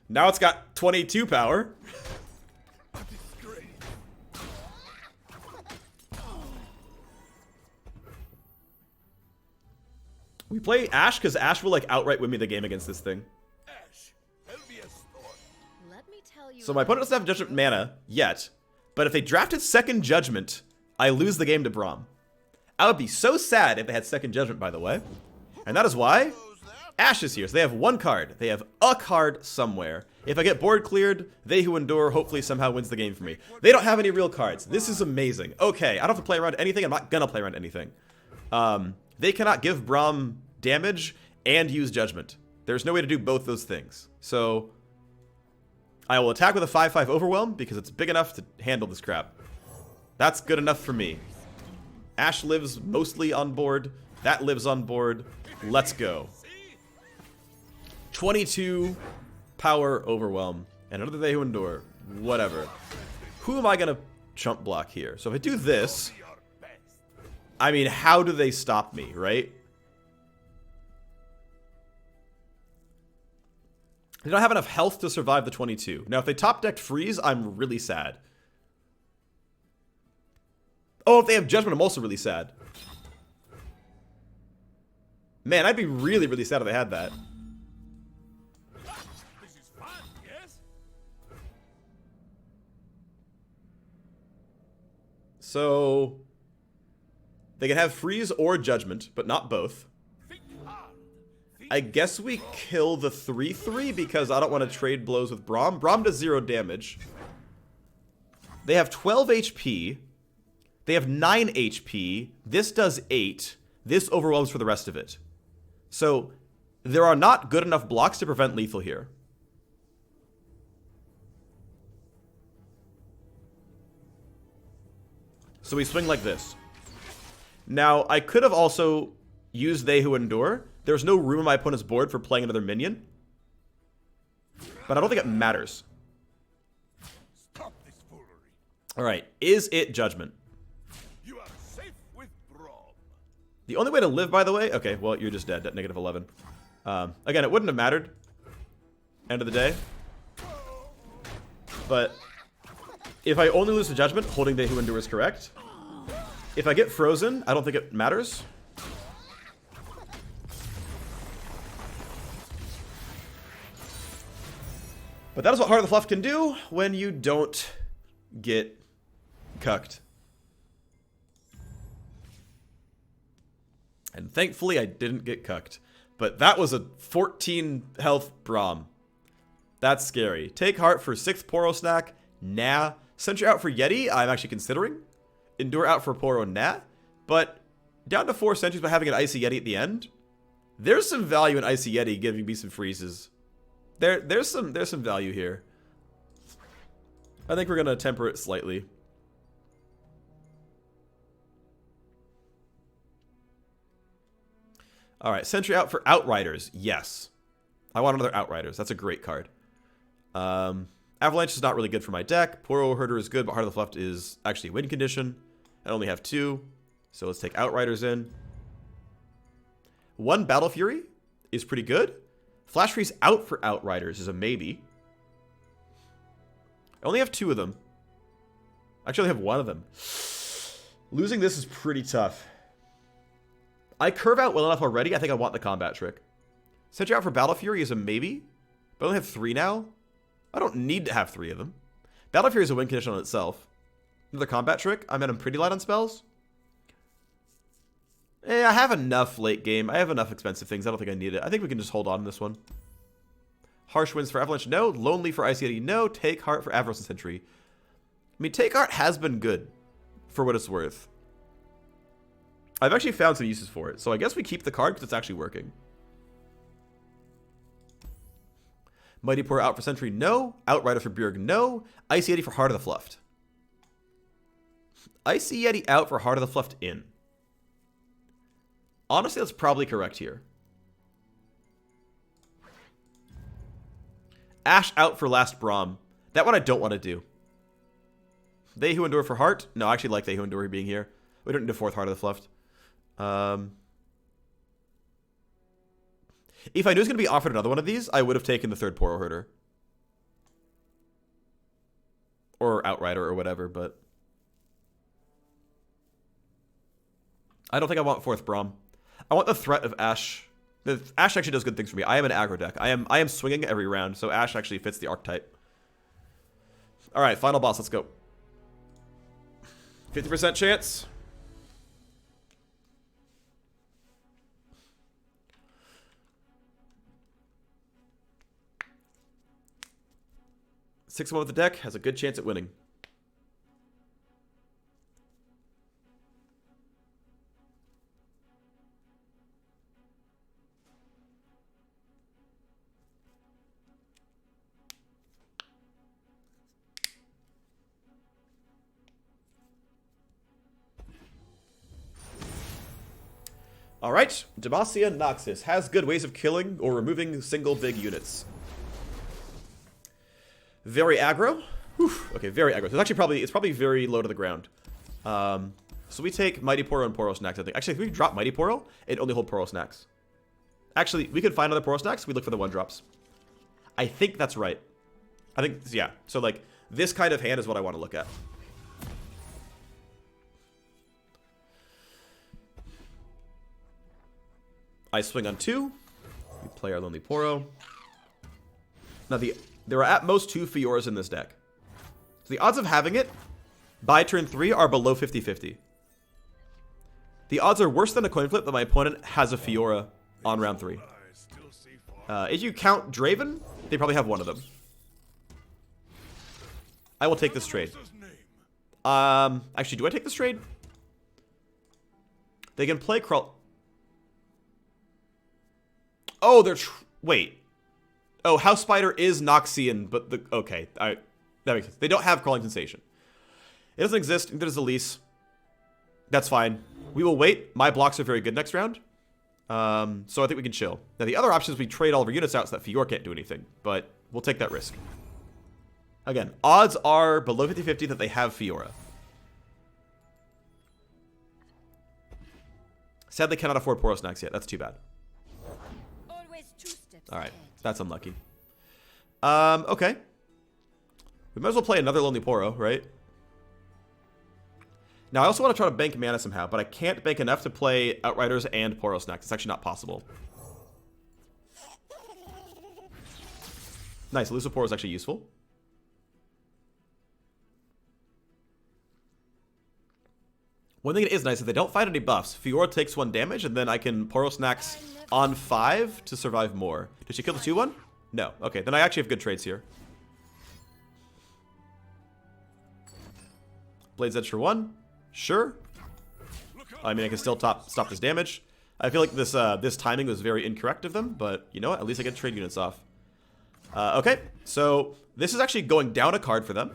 Now it's got 22 power. We play Ash because Ash will like outright win me the game against this thing. Let me tell you. So my opponent doesn't have Judgment mana yet, but if they drafted Second Judgment, I lose the game to Braum. I would be so sad if they had Second Judgment, by the way. And that is why Ash is here. So they have 1 card. They have a card somewhere. If I get board cleared, They Who Endure hopefully somehow wins the game for me. They don't have any real cards. This is amazing. Okay, I don't have to play around anything. I'm not gonna play around anything. They cannot give Braum damage and use Judgment. There's no way to do both those things. So I will attack with a 5-5 Overwhelm because it's big enough to handle this crap. That's good enough for me. Ash lives mostly on board. That lives on board. Let's go. 22 power Overwhelm. And another They Who Endure. Whatever. Who am I going to chump block here? So if I do this... I mean, how do they stop me, right? They don't have enough health to survive the 22. Now, if they top decked Freeze, I'm really sad. Oh, if they have Judgment, I'm also really sad. Man, I'd be really, really sad if they had that. So... They can have Freeze or Judgment, but not both. I guess we kill the 3-3 because I don't want to trade blows with Braum. Braum does 0 damage. They have 12 HP. They have 9 HP. This does 8. This overwhelms for the rest of it. So there are not good enough blocks to prevent lethal here. So we swing like this. Now, I could have also used They Who Endure. There's no room on my opponent's board for playing another minion. But I don't think it matters. Stop this foolery. Alright, is it Judgment? You are safe with Brom. The only way to live, by the way... Okay, well, you're just dead at negative 11. Again, it wouldn't have mattered. End of the day. But if I only lose to Judgment, holding the Who Endures correct. If I get frozen, I don't think it matters. But that is what Heart of the Fluff can do when you don't get cucked. And thankfully I didn't get cucked. But that was a 14 health Braum. That's scary. Take Heart for 6th Poro snack. Nah. Sentry out for Yeti, I'm actually considering. Endure out for Poro, nah. But down to 4 sentries by having an Icy Yeti at the end. There's some value in Icy Yeti giving me some freezes. There's some value here. I think we're gonna temper it slightly. Alright, Sentry out for Outriders. Yes. I want another Outriders. That's a great card. Avalanche is not really good for my deck. Poro Herder is good, but Heart of the Fluff is actually win condition. I only have 2. So let's take Outriders in. 1 Battle Fury is pretty good. Flash Freeze out for Outriders is a maybe. I only have 2 of them. Actually, I only have 1 of them. Losing this is pretty tough. I curve out well enough already. I think I want the combat trick. Sentry out for Battle Fury is a maybe. But I only have 3 now. I don't need to have 3 of them. Battle Fury is a win condition on itself. Another combat trick. I'm at pretty light on spells. I have enough late game. I have enough expensive things. I don't think I need it. I think we can just hold on to this one. Harsh Winds for Avalanche, no. Lonely for ICD, no. Take Heart for Avarice and Sentry. I mean, Take Heart has been good for what it's worth. I've actually found some uses for it. So I guess we keep the card because it's actually working. Mighty Poro out for Sentry, no. Outrider for Bjerg, no. Icy Yeti for Heart of the Fluffed. Icy Yeti out for Heart of the Fluffed in. Honestly, that's probably correct here. Ash out for Last Braum. That one I don't want to do. They Who Endure for Heart. No, I actually like They Who Endure being here. We don't need a 4th Heart of the Fluffed. If I knew I was going to be offered another one of these, I would have taken the 3rd Poro Herder. Or Outrider or whatever, but... I don't think I want 4th Braum. I want the threat of Ash. Ash actually does good things for me. I am an aggro deck. I am swinging every round, so Ash actually fits the archetype. Alright, final boss. Let's go. 50% chance. Six one with the deck has a good chance at winning. Alright, Demacia Noxus has good ways of killing or removing single big units. Very aggro. Whew. Okay, very aggro. So it's probably very low to the ground. So we take Mighty Poro and Poro Snacks, I think. Actually, if we drop Mighty Poro, it only hold Poro Snacks. Actually, we could find other Poro Snacks. We look for the 1-drops. I think that's right. I think, yeah. So, like, this kind of hand is what I want to look at. I swing on 2. We play our Lonely Poro. Now, there are at most 2 Fioras in this deck. So the odds of having it by turn 3 are below 50-50. The odds are worse than a coin flip that my opponent has a Fiora on round 3. If you count Draven, they probably have 1 of them. I will take this trade. Actually, do I take this trade? They can play Crawl. Oh, wait. Oh, House Spider is Noxian, but okay, that makes sense. They don't have Crawling Sensation. It doesn't exist. There's a lease. That's fine. We will wait. My blocks are very good next round. So I think we can chill. Now, the other option is we trade all of our units out so that Fiora can't do anything, but we'll take that risk. Again, odds are below 50-50 that they have Fiora. Sadly, cannot afford Poro snacks yet. That's too bad. Always 2 steps All right, ahead. that's unlucky. Okay. We might as well play another Lonely Poro, right? Now, I also want to try to bank mana somehow, but I can't bank enough to play Outriders and Poro snacks. It's actually not possible. Nice, Elusive Poro is actually useful. One thing that is nice, if they don't find any buffs, Fiora takes 1 damage, and then I can Poro Snacks on 5 to survive more. Did she kill the 2-1? No. Okay, then I actually have good trades here. Blade's Edge for 1. Sure. I mean, I can still stop this damage. I feel like this timing was very incorrect of them, but you know what? At least I get trade units off. Okay, so this is actually going down a card for them.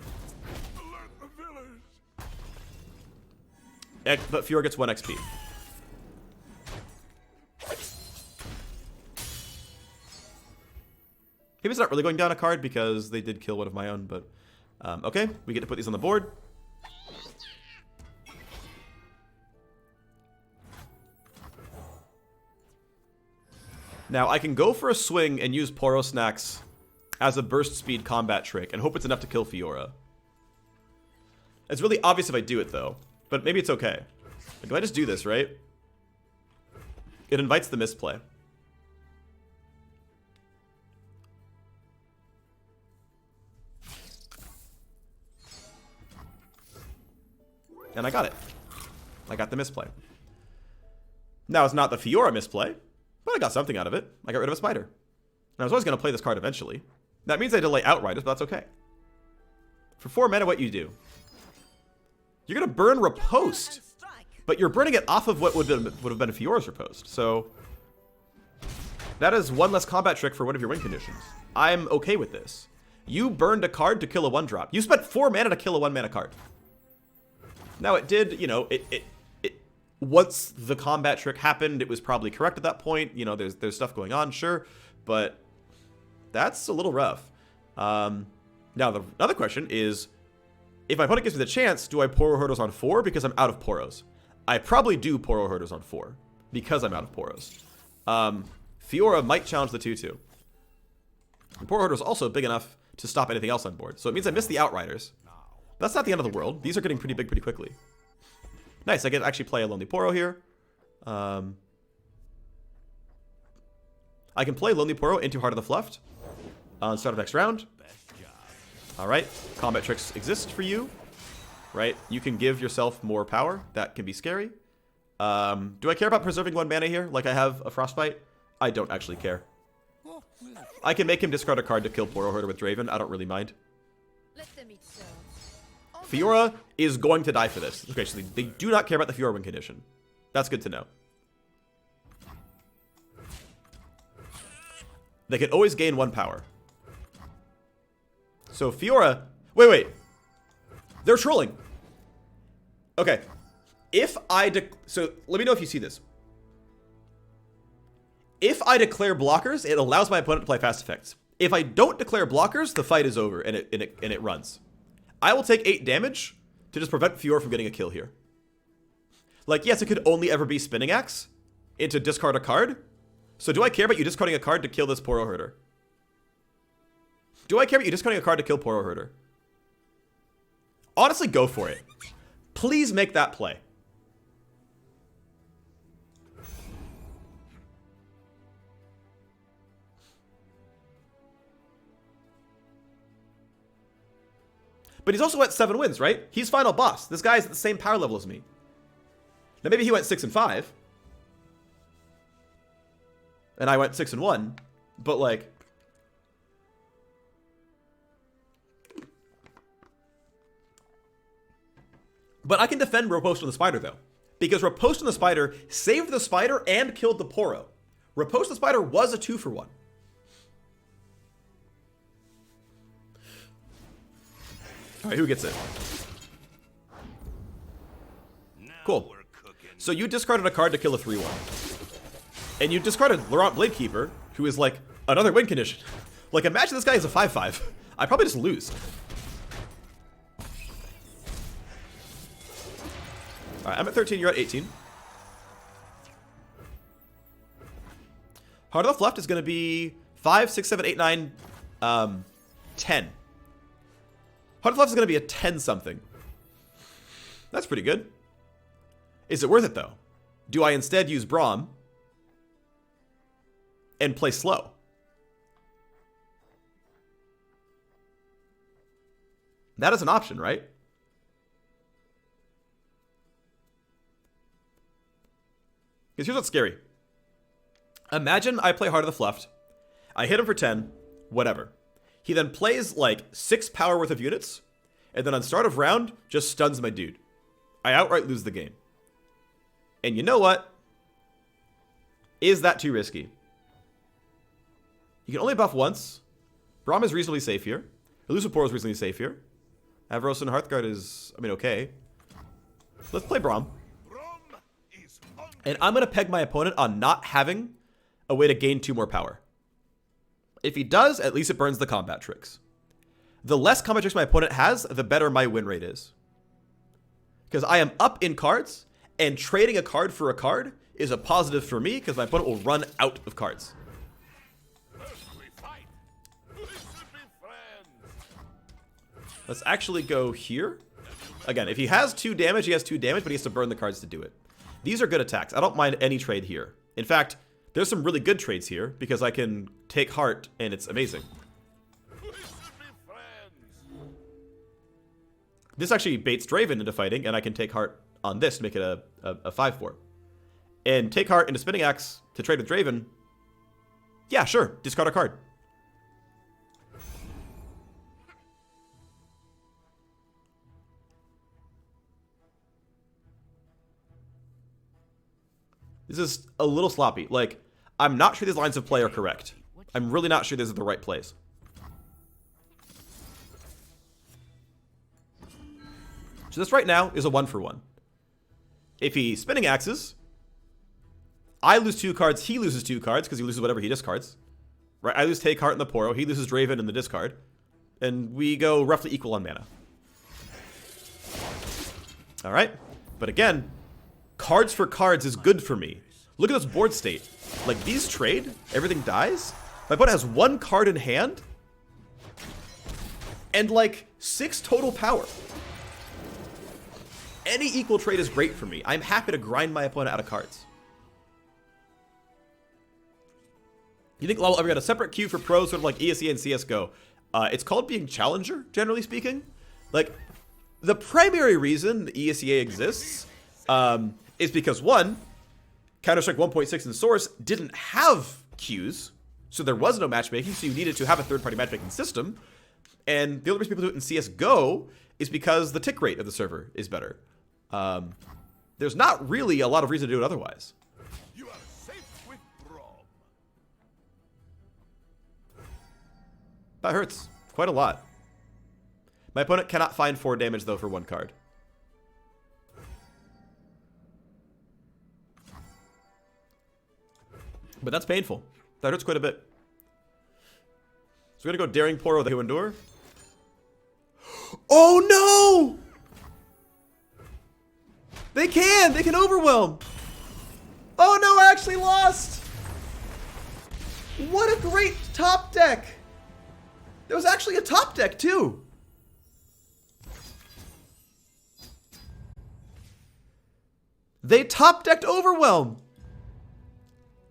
But Fiora gets 1 XP. Maybe it's not really going down a card because they did kill one of my own, but... okay, we get to put these on the board. Now, I can go for a swing and use Poro Snacks as a burst speed combat trick and hope it's enough to kill Fiora. It's really obvious if I do it, though. But maybe it's okay. Like, if I just do this, right? It invites the misplay. And I got it. I got the misplay. Now, it's not the Fiora misplay, but I got something out of it. I got rid of a spider. And I was always going to play this card eventually. That means I delay Outriders, but that's okay. For 4 mana, what you do? You're going to burn Riposte, but you're burning it off of what would have been Fiora's Riposte. So that is 1 less combat trick for one of your win conditions. I'm okay with this. You burned a card to kill a 1-drop. You spent 4 mana to kill a 1-mana card. Now, it did, you know, once the combat trick happened, it was probably correct at that point. You know, there's stuff going on, sure, but that's a little rough. Now, the other question is, if my opponent gives me the chance, do I Poro Hurdles on 4 because I'm out of Poros? I probably do Poro Hurdles on 4 because I'm out of Poros. Fiora might challenge the 2-2. And Poro Hurdles also big enough to stop anything else on board, so it means I miss the Outriders. That's not the end of the world. These are getting pretty big pretty quickly. Nice, I get to actually play a Lonely Poro here. I can play Lonely Poro into Heart of the Fluffed on start of next round. Alright, combat tricks exist for you. Right, you can give yourself more power. That can be scary. Do I care about preserving 1 mana here, like I have a Frostbite? I don't actually care. I can make him discard a card to kill Poro Herder with Draven. I don't really mind. Let them eat so. Fiora is going to die for this. Okay, so they do not care about the Fiora win condition. That's good to know. They can always gain 1 power. So Fiora... Wait. They're trolling. Okay. If I... So, let me know if you see this. If I declare blockers, it allows my opponent to play fast effects. If I don't declare blockers, the fight is over and it runs. I will take 8 damage to just prevent Fiora from getting a kill here. Like, yes, it could only ever be Spinning Axe into discard a card. So do I care about you discarding a card to kill this Poro Herder? Do I care about you discarding a card to kill Poro Herder? Honestly, go for it. Please make that play. But he's also at 7 wins, right? He's final boss. This guy's at the same power level as me. Now maybe he went 6-5. And I went 6-1. But like... But I can defend Riposte on the Spider, though. Because Riposte on the Spider saved the Spider and killed the Poro. Riposte on the Spider was a 2-for-1. Alright, who gets it? Cool. So you discarded a card to kill a 3-1. And you discarded Laurent Bladekeeper, who is like another win condition. Like, imagine this guy is a 5/5. I'd probably just lose. Alright, I'm at 13, you're at 18. Heart of the Left is going to be 5, 6, 7, 8, 9, 10. Heart of the Left is going to be a 10 something. That's pretty good. Is it worth it though? Do I instead use Braum and play slow? That is an option, right? Because here's what's scary. Imagine I play Heart of the Left. I hit him for 10, whatever. He then plays like 6 power worth of units, and then on start of round, just stuns my dude. I outright lose the game. And you know what? Is that too risky? You can only buff once. Braum is reasonably safe here. Elusive Poro is reasonably safe here. Avaros and Hearthguard is, I mean, okay. Let's play Braum. And I'm going to peg my opponent on not having a way to gain 2 more power. If he does, at least it burns the combat tricks. The less combat tricks my opponent has, the better my win rate is. Because I am up in cards, and trading a card for a card is a positive for me because my opponent will run out of cards. Let's actually go here. Again, if he has 2 damage, he has 2 damage, but he has to burn the cards to do it. These are good attacks. I don't mind any trade here. In fact, there's some really good trades here because I can take Heart and it's amazing. This actually baits Draven into fighting, and I can take Heart on this to make it a 5/4. And take Heart into Spinning Axe to trade with Draven. Yeah, sure. Discard a card. This is a little sloppy. Like, I'm not sure these lines of play are correct. I'm really not sure these are the right plays. So this right now is a 1-for-1. If he Spinning Axes, I lose 2 cards, he loses 2 cards because he loses whatever he discards. Right? I lose Take Heart in the Poro, he loses Draven in the discard. And we go roughly equal on mana. Alright. But again, cards for cards is good for me. Look at this board state. Like, these trade, everything dies. My opponent has 1 card in hand. And like 6 total power. Any equal trade is great for me. I'm happy to grind my opponent out of cards. You think LoL ever got a separate queue for pros, sort of like ESE and CSGO? It's called being challenger, generally speaking. Like, the primary reason the ESEA exists is because, 1, Counter-Strike 1.6 and Source didn't have queues, so there was no matchmaking, so you needed to have a third-party matchmaking system. And the only reason people do it in CSGO is because the tick rate of the server is better. There's not really a lot of reason to do it otherwise. You are safe with Braum. That hurts quite a lot. My opponent cannot find 4 damage, though, for 1 card. But that's painful. That hurts quite a bit. So we're going to go Daring Poro, the Endure. Oh, no! They can overwhelm. Oh, no, I actually lost. What a great top deck. There was actually a top deck, too. They top decked overwhelm.